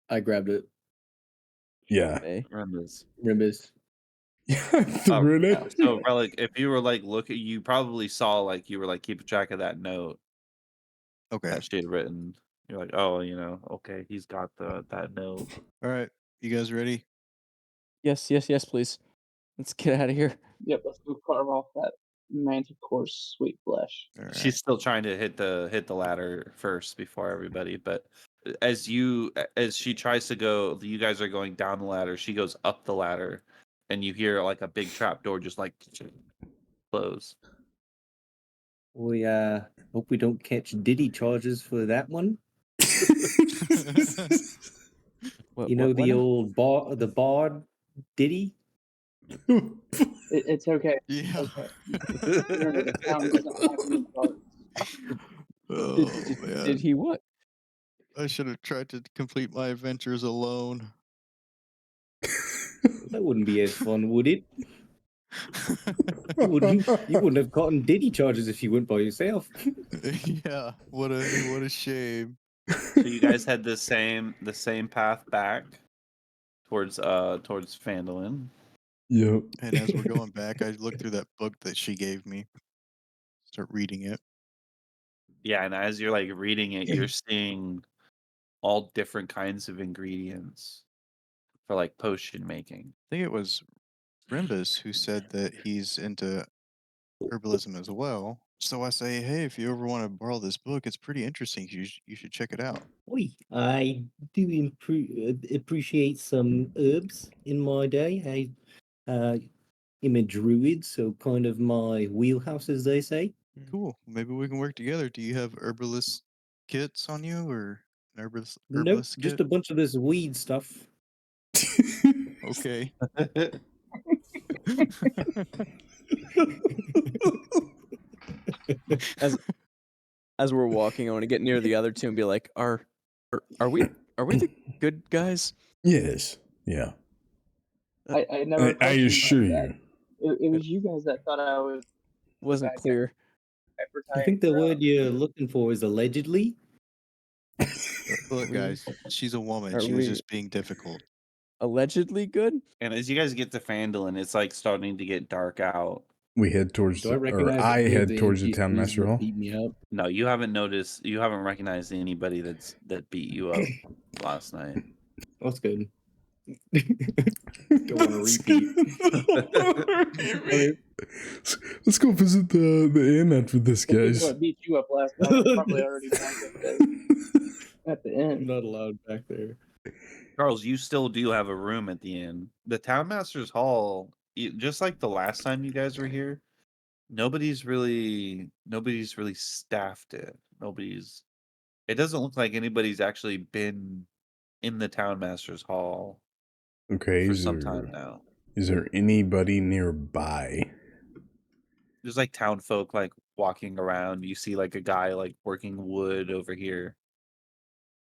I grabbed it. Yeah. Hey. Rembes. Rimbus. Yeah, I threw it. Yeah. So Relic, if you were like looking, you probably saw like you were like keeping track of that note Okay. that she had written. You're like, oh, okay, he's got that note. All right. You guys ready? Yes, please. Let's get out of here. Yep, let's go carve off that manticore's sweet flesh. All right. She's still trying to hit the ladder first before everybody, but as she tries to go, you guys are going down the ladder. She goes up the ladder, and you hear like a big trap door just like close. We hope we don't catch Diddy charges for that one. What, You know what the now? old the bard Diddy. It's okay. Yeah. Okay. Remember, the town doesn't have any guards. Oh Did man. he what? I should have tried to complete my adventures alone. That wouldn't be as fun, would it? You wouldn't have gotten Diddy charges if you went by yourself. Yeah. What a shame. So you guys had the same path back towards Phandalin. Yep. And as we're going back, I looked through that book that she gave me. Start reading it. Yeah, and as you're like reading it, you're seeing all different kinds of ingredients for like potion making. I think it was Rimbus who said that he's into herbalism as well. So I say, hey, if you ever want to borrow this book, it's pretty interesting. You should check it out. Oi, I do appreciate some herbs in my day. I am a druid, so kind of my wheelhouse, as they say. Cool. Maybe we can work together. Do you have herbalist kits on you or an herbalist Nope, kit? just a bunch of this weed stuff. Okay. As we're walking, I want to get near the other two and be like, are we the good guys? Yes. Yeah. I never. I questioned assure that. you. It was you guys that thought I was Wasn't bad guy. clear. I think the word you're you. looking for is allegedly. Look, guys, she's a woman. Are She was we- just being difficult. Allegedly good? And as you guys get to Phandalin, it's like starting to get dark out. We head towards, Do I or recognize? I any of head the towards the NPCs town master that hall. beat me up? No, you haven't recognized anybody that beat you up last night. That's good. Don't want to repeat. Let's go visit the inn after this, The people guys. that beat you up last night are probably already back at the I'm end. not allowed back there. Charles, you still do have a room at the inn. The Townmaster's Hall, just like the last time you guys were here, nobody's really staffed it. It doesn't look like anybody's actually been in the Townmaster's Hall Okay, for some time now. is there anybody nearby? There's like town folk like walking around. You see like a guy like working wood over here.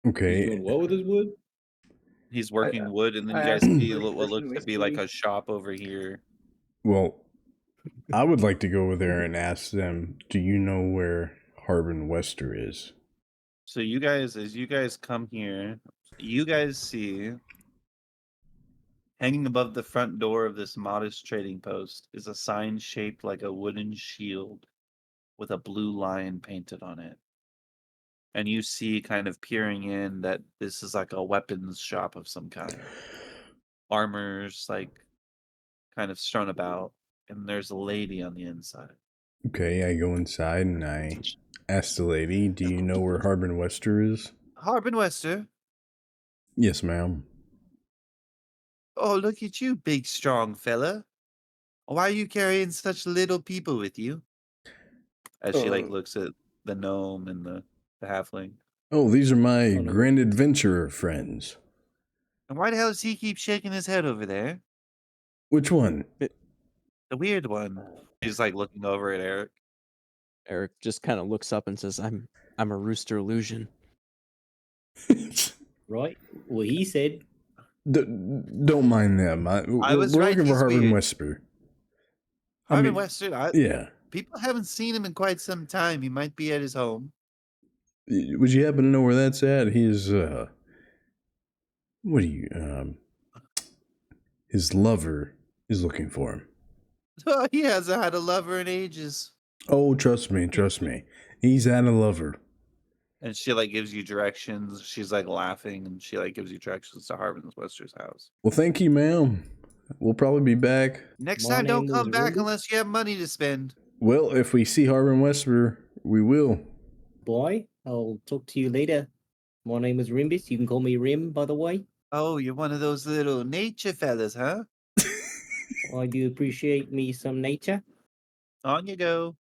He's Okay, doing what with his wood? He's working wood, and then you I guys asked see for what looks to be like whiskey. a shop over here. well, I would like to go over there and ask them, do you know where Harbin Wester is? So you guys, as you guys come here, you guys see hanging above the front door of this modest trading post is a sign shaped like a wooden shield with a blue lion painted on it. And you see kind of peering in that this is like a weapons shop of some kind. Armors like kind of strewn about. and there's a lady on the inside. Okay, I go inside and I ask the lady, "Do you know where Harbin Wester is?" Harbin Wester. Yes, ma'am. Oh, look at you, big strong fella. Why are you carrying such little people with you? As she like looks at the gnome and the halfling. Oh, these are my Oh, no. grand adventurer friends. And why the hell does he keep shaking his head over there? Which one? The weird one. He's like looking over at Eric. Eric just kind of looks up and says, I'm a rooster illusion. Right? Well, he said. Don't mind them. I was we're right, looking for he's Harbin weird. Wester. Harbin Wester, Yeah. people haven't seen him in quite some time. He might be at his home. Would you happen to know where that's at? He's what do you his lover is looking for him. He hasn't had a lover in ages. Oh, trust me. He's had a lover. And she like gives you directions. She's like laughing and she like gives you directions to Harbin Wester's house. Well, thank you, ma'am. We'll probably be back. Next My time, don't name come was back Wendy. unless you have money to spend. Well, if we see Harbin Wester, we will. Boy, I'll talk to you later. My name is Rimbus. You can call me Rim, by the way. Oh, you're one of those little nature fellas, huh? I do appreciate me some nature. On you go.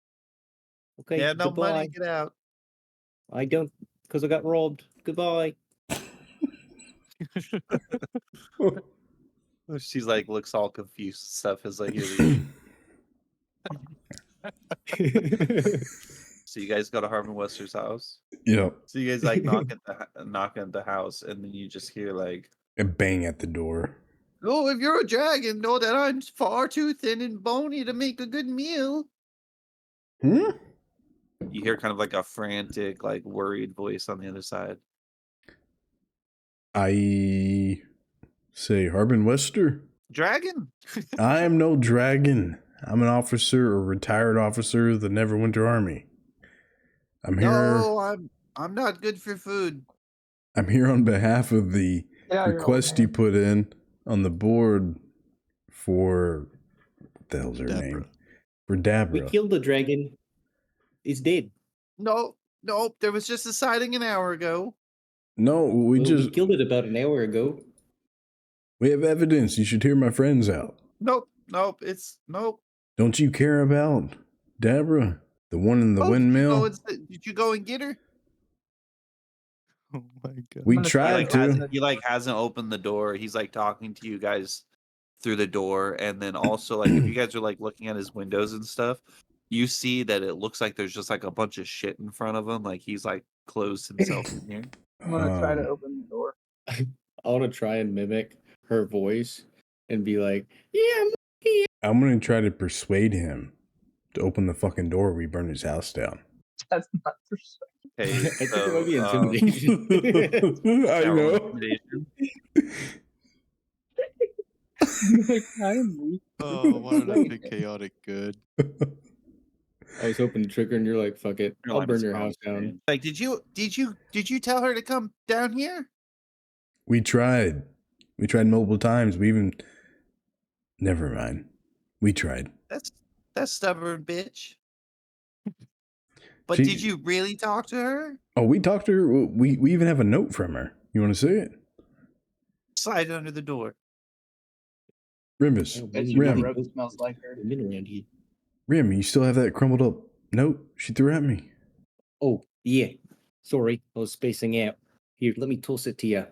Okay, Yeah, no goodbye. money, get out. I don't, because I got robbed. Goodbye. She's like looks all confused. Stuff is like here. So you guys go to Harbin Wester's house. Yep. So you guys like knock at the house, and then you just hear like A bang at the door. oh, if you're a dragon, know that I'm far too thin and bony to make a good meal. Hmm? You hear kind of like a frantic, like worried voice on the other side. I say, Harbin Wester? Dragon? I am no dragon. I'm an officer, a retired officer of the Neverwinter Army. I'm here. No, I'm not good for food. I'm here on behalf of the Get out of here, old request you man. put in on the board for what the hell's her Dabra. name? For We Dabra. killed the dragon. It's dead. No, nope. There was just a sighting an hour ago. No, we Well, just we killed it about an hour ago. we have evidence. You should hear my friends out. Nope. It's nope. Don't you care about Dabra? The one in the Oh, windmill? Did you go and get her? Oh my god. We I'm gonna tried try to. He like hasn't opened the door. He's like talking to you guys through the door, and then also like if you guys are like looking at his windows and stuff, you see that it looks like there's just like a bunch of shit in front of him. Like he's like closed himself in here. I'm gonna try to Um, open the door. I want to try and mimic her voice and be like, yeah, I'm here. I'm gonna try to persuade him to open the fucking door. We burn his house down. That's not for sure. Okay, I think it might be so, intimidation. I roll know. intimidation. Like, I am weak. Oh, what an epic chaotic good. I was hoping to trick her, and you're like, fuck it. Your I'll line burn is your wrong, house down. man. Like, did you tell her to come down here? We tried. We tried multiple times. We even. Never mind. We tried. That's stubborn bitch. But She- did you really talk to her? Oh, we talked to her. We even have a note from her. You want to see it? Slide it under the door. Rimbus. Oh, Bet we you that really rope put smells like her. women around here. Rim, you still have that crumbled up note she threw at me? Oh, yeah. Sorry, I was spacing out. Here, let me toss it to you.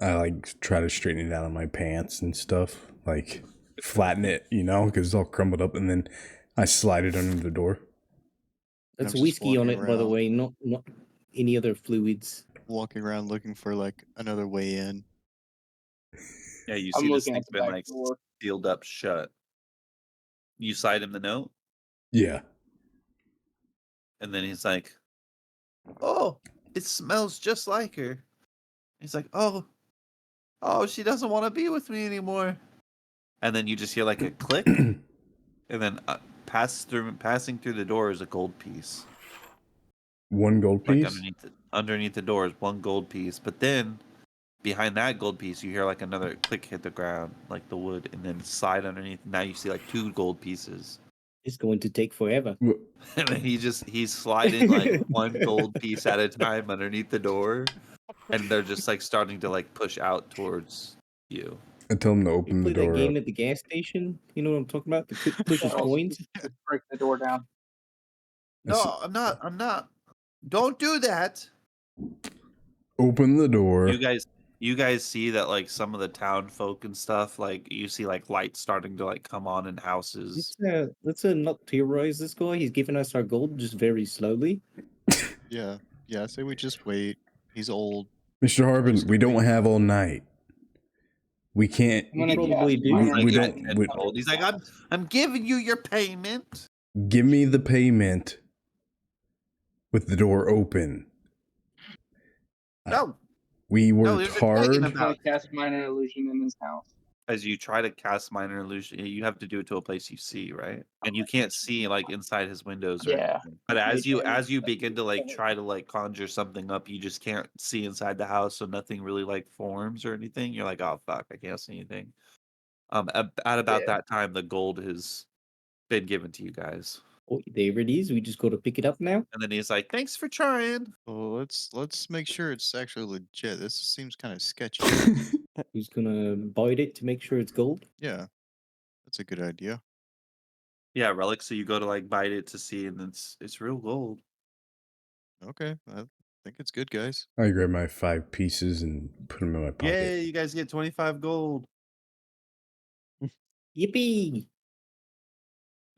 I like try to straighten it out of my pants and stuff. Like flatten it, because it's all crumbled up, and then I slide it under the door. That's I'm just whiskey on walking it, by the around. way, not any other fluids. Walking around looking for like another way in. Yeah, you I'm see this looking thing's at the been back like door. sealed up shut. You slide him the note, Yeah. and then he's like, "Oh, it smells just like her." He's like, "Oh, she doesn't want to be with me anymore." And then you just hear like a click, and then passing through the door is a gold piece. One gold Like piece. underneath the door is one gold piece, but then behind that gold piece, you hear like another click hit the ground, like the wood, and then slide underneath. Now you see like 2 gold pieces. It's going to take forever. And then he's sliding like 1 gold piece at a time underneath the door, and they're just like starting to like push out towards you. I tell him to You open the play that door game up. at the gas station? You know what I'm talking about? The push of Also, coins? just break the door down. No, I'm not. Don't do that. Open the door. You guys see that like some of the town folk and stuff, like you see like lights starting to like come on in houses. Let's not terrorize this guy. He's giving us our gold just very slowly. Yeah, I say we just wait. He's old. Mr. Harbin, Just we don't wait. have all night. We can't. I'm gonna probably cast do. minor We got don't- 10 we- gold. He's like, I'm giving you your payment. Give me the payment with the door open. No, We no, worked there's a dragon hard. I'm gonna about. cast minor illusion in his house. As you try to cast minor illusion, you have to do it to a place you see, right? And you can't see like inside his windows or Yeah. anything. But as you Yeah. begin to like try to like conjure something up, you just can't see inside the house, so nothing really like forms or anything. You're like, oh fuck, I can't see anything. At about Yeah. that time, the gold has been given to you guys, Oh, there it is. We just got to pick it up now. and then he's like, thanks for trying. Well, let's make sure it's actually legit. This seems kind of sketchy. Who's gonna bite it to make sure it's gold? Yeah, that's a good idea. Yeah, relic. So you go to like bite it to see, and it's real gold. Okay, I think it's good, guys. I grab my 5 pieces and put them in my pocket. Yay! You guys get 25 gold. Yippee!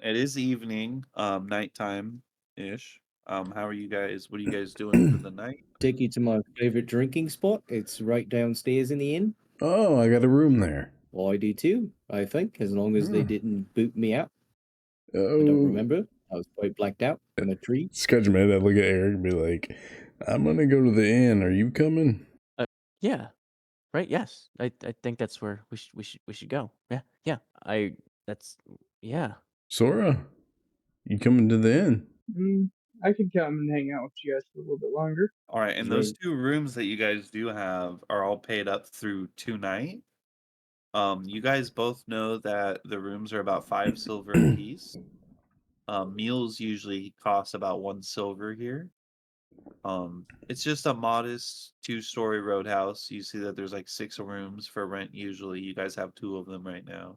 It is evening, nighttime ish. How are you guys? What are you guys doing for the night? Take you to my favorite drinking spot. It's right downstairs in the inn. Oh, I got a room there. Well, I do too, I think, as long as they Hmm. didn't boot me out. I Oh, don't remember. I was quite blacked out in a tree. Scratch my head. I look at Eric and be like, I'm going to go to the inn. Are you coming? Yeah. Right. Yes. I think that's where we should go. Yeah. Yeah. Yeah. Sora, you coming to the inn? I could come and hang out with you guys for a little bit longer. All right, and those 2 rooms that you guys do have are all paid up through tonight. You guys both know that the rooms are about 5 silver a piece. Meals usually cost about 1 silver here. It's just a modest 2-story roadhouse. You see that there's like 6 rooms for rent usually. You guys have 2 of them right now.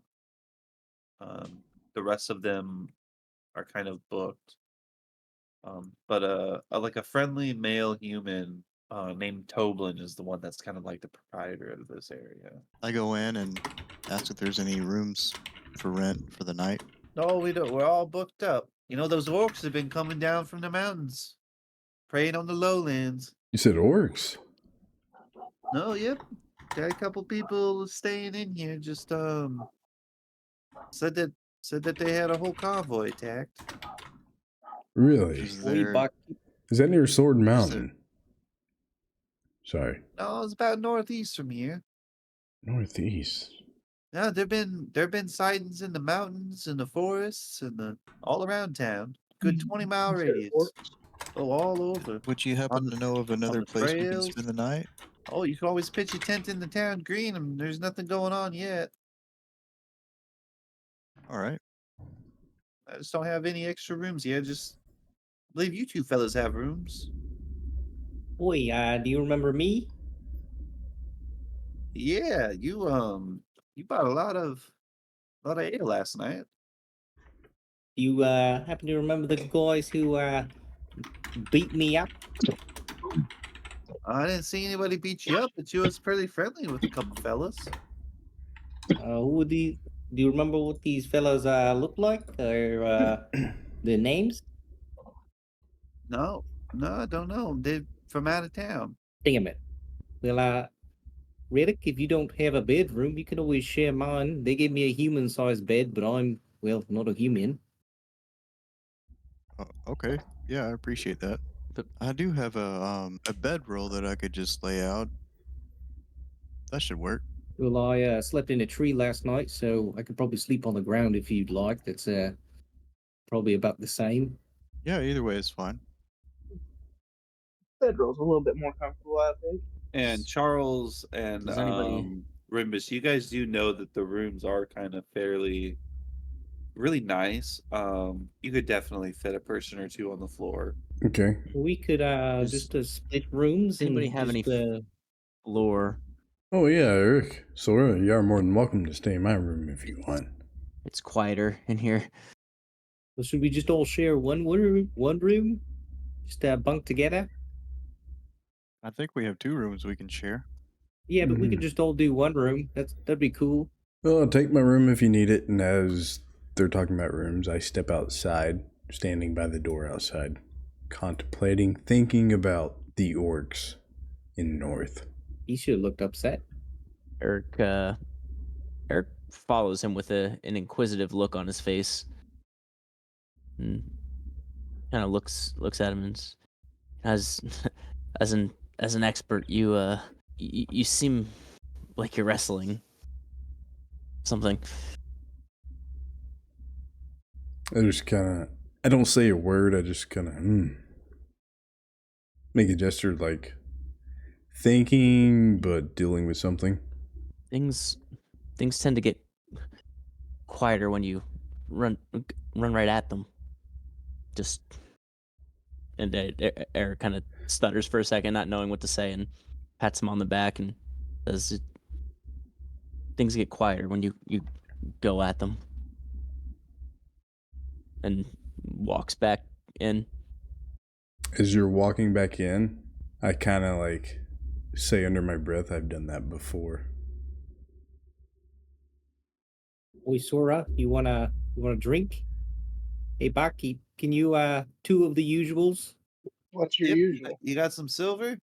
The rest of them are kind of booked. But like a friendly male human named Toblin is the one that's kind of like the proprietor of this area. I go in and ask if there's any rooms for rent for the night. No, we don't. We're all booked up. You know, those orcs have been coming down from the mountains, preying on the lowlands. You said orcs. No, yep. Got a couple people staying in here. Just said that they had a whole convoy attacked. Really? Is Well, you there? buck- Is that near Sword there- Mountain? Sorry. No, it's about northeast from here. Northeast. Yeah, there've been sightings in the mountains, in the forests, and all around town. Good 20-mile Is there radius. orcs? Oh, all over. Would you happen On to know of another the place we can trails? spend the night? Oh, you can always pitch a tent in the town green, and there's nothing going on yet. All right. I just don't have any extra rooms yet. Just believe you 2 fellas have rooms. Boy, do you remember me? Yeah, you bought a lot of ale last night. You happen to remember the guys who beat me up? I didn't see anybody beat you up, but you was pretty friendly with a couple fellas. Who were these? Do you remember what these fellows look like, or their names? No, I don't know. They're from out of town. Damn it. Well, Riddick, if you don't have a bedroom, you can always share mine. They gave me a human-sized bed, but I'm, well, not a human. Okay. Yeah, I appreciate that. But- I do have a bedroll that I could just lay out. That should work. Well, I slept in a tree last night, so I could probably sleep on the ground if you'd like. That's probably about the same. Yeah, either way is fine. Bedroll's a little bit more comfortable, I think. And Charles and Does anybody? Rimbus, you guys do know that the rooms are kind of fairly really nice. You could definitely fit a person or two on the floor. Okay. We could Does just split rooms anybody and have any just floor? Oh yeah, Eric. Sora, you are more than welcome to stay in my room if you want. It's quieter in here. should we just all share one room? Just bunk together? I think we have 2 rooms we can share. Yeah, but we could Mhm. just all do one room. That'd be cool. Well, I'll take my room if you need it. And as they're talking about rooms, I step outside, standing by the door outside, contemplating, thinking about the orcs in North. He should have looked upset. Eric Eric follows him with an inquisitive look on his face, and kind of looks at him and as as an expert, you seem like you're wrestling something. I just kind of, I don't say a word. I just kind of make a gesture like thinking, but dealing with something. Things tend to get quieter when you run right at them. Just and Eric kind of stutters for a second, not knowing what to say, and pats him on the back and says, "Things get quieter when you go at them." And walks back in. As you're walking back in, I kind of like say under my breath, I've done that before. Oi, Sora, you wanna drink? Hey, barkeep, can you 2 of the usuals? What's your Yep, usual? you got some silver?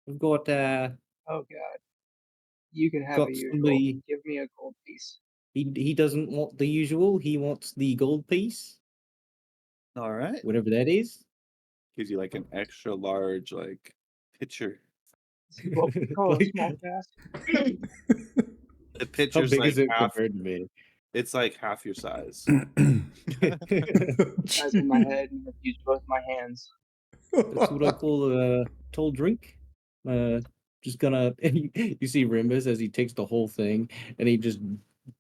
We've got Oh God, you can have a usual. somebody. Give me a gold piece. He doesn't want the usual. He wants the gold piece, All right. whatever that is. Gives you like an extra large like pitcher. This is what we call a Like, small cast. The how pitcher's big like is it half. compared to me? It's like half your size. Size of my head, and I've used both my hands. That's what I call a tall drink. Just gonna you see Rimbus as he takes the whole thing and he just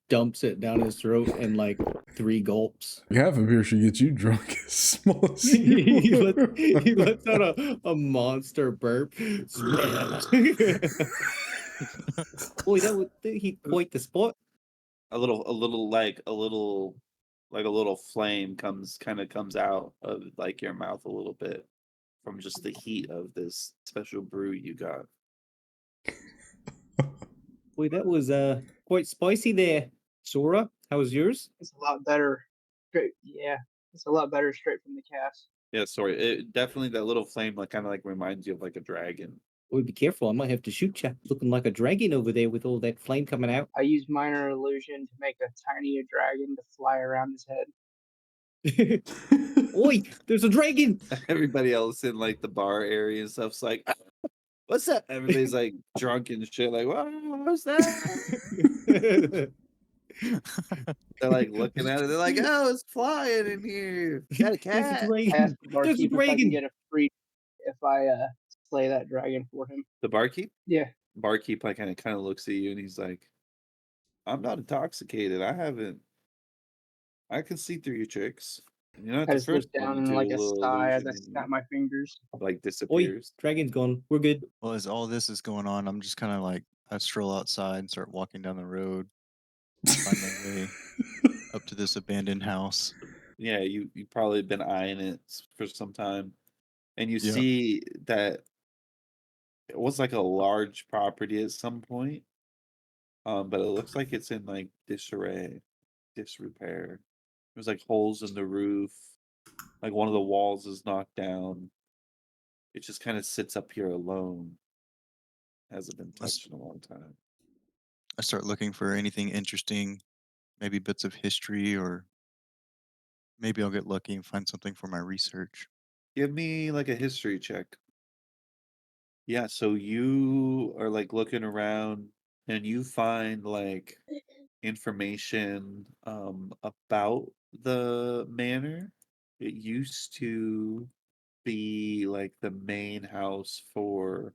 dumps it down his throat in like 3 gulps. Half of here should get you drunk as small as he you. lets out a monster burp. Boy, he quite the spot. A little flame comes out of like your mouth a little bit from just the heat of this special brew you got. Boy, that was quite spicy there. Sora, how was yours? It's a lot better. Yeah, it's a lot better straight from the cast. Yeah, sorry. It definitely that little flame like kind of like reminds you of like a dragon. Boy, be careful, I might have to shoot you. Looking like a dragon over there with all that flame coming out. I use minor illusion to make a tiny dragon to fly around his head. Oi, there's a dragon! Everybody else in like the bar area and stuff's like, "Ah, what's that?" Everybody's like drunk and shit, like, what's that? They're like looking at it. They're like, "Oh, it's flying in here. Got a There's a cat." I dragon! asked the There's a barkeep if I can dragon! get a free if I slay that dragon for him. The barkeep, Yeah, barkeep, like kind of looks at you and he's like, "I'm not intoxicated. I can see through your tricks. You're not I the just look first one down to and do like a a little sigh as I illusion snap and my fingers. like Oi, disappears." dragon's gone. We're good. Well, as all this is going on, I'm just kind of like, I stroll outside and start walking down the road, find my way up to this abandoned house. Yeah, you probably been eyeing it for some time, and you Yeah. see that it was like a large property at some point, but it looks like it's in like disarray, disrepair. There's like holes in the roof, like one of the walls is knocked down. It just kind of sits up here alone. Hasn't been Let's- touched in a long time. I start looking for anything interesting, maybe bits of history, or maybe I'll get lucky and find something for my research. Give me like a history check. Yeah, so you are like looking around and you find like information about the manor. It used to be like the main house for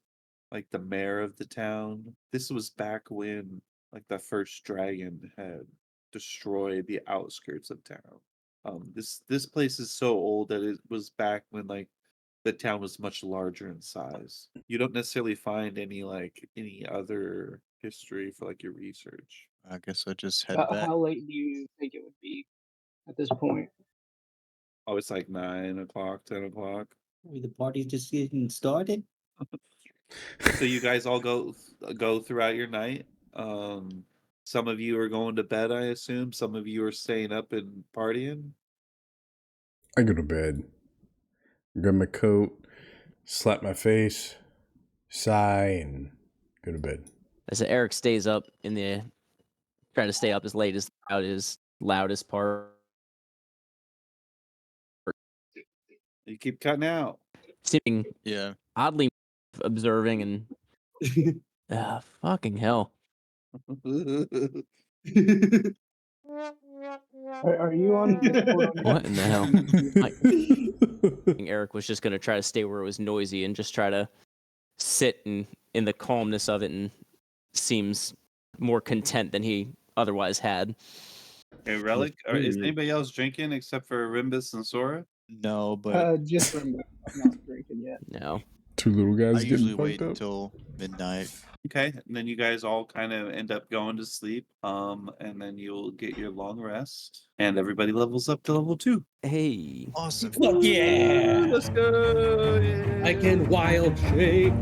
like the mayor of the town. This was back when like the first dragon had destroyed the outskirts of town. This place is so old that it was back when like the town was much larger in size. You don't necessarily find any other history for like your research. I guess I just head back. How late do you think it would be at this point? Oh, it's like 9 o'clock, 10 o'clock. The party's just getting started. So you guys all go throughout your night. Some of you are going to bed, I assume. Some of you are staying up and partying. I go to bed, grab my coat, slap my face, sigh, and go to bed. I said Eric stays up in the trying to stay up as late as loudest part. You keep cutting out. Seeming Yeah. oddly observing and fucking hell. Are you on Discord on What in the hell? YouTube? Eric was just gonna try to stay where it was noisy and just try to sit in the calmness of it, and seems more content than he otherwise had. Hey, Relic, is anybody else drinking except for Rimbus and Sora? No, but Just remember, I'm not drinking yet. No. Two little I guys usually getting wait fucked up. until midnight. Okay, and then you guys all kind of end up going to sleep. And then you'll get your long rest, and everybody levels up to level 2. Hey. Awesome. Fuck yeah! Let's go! I can wild shape.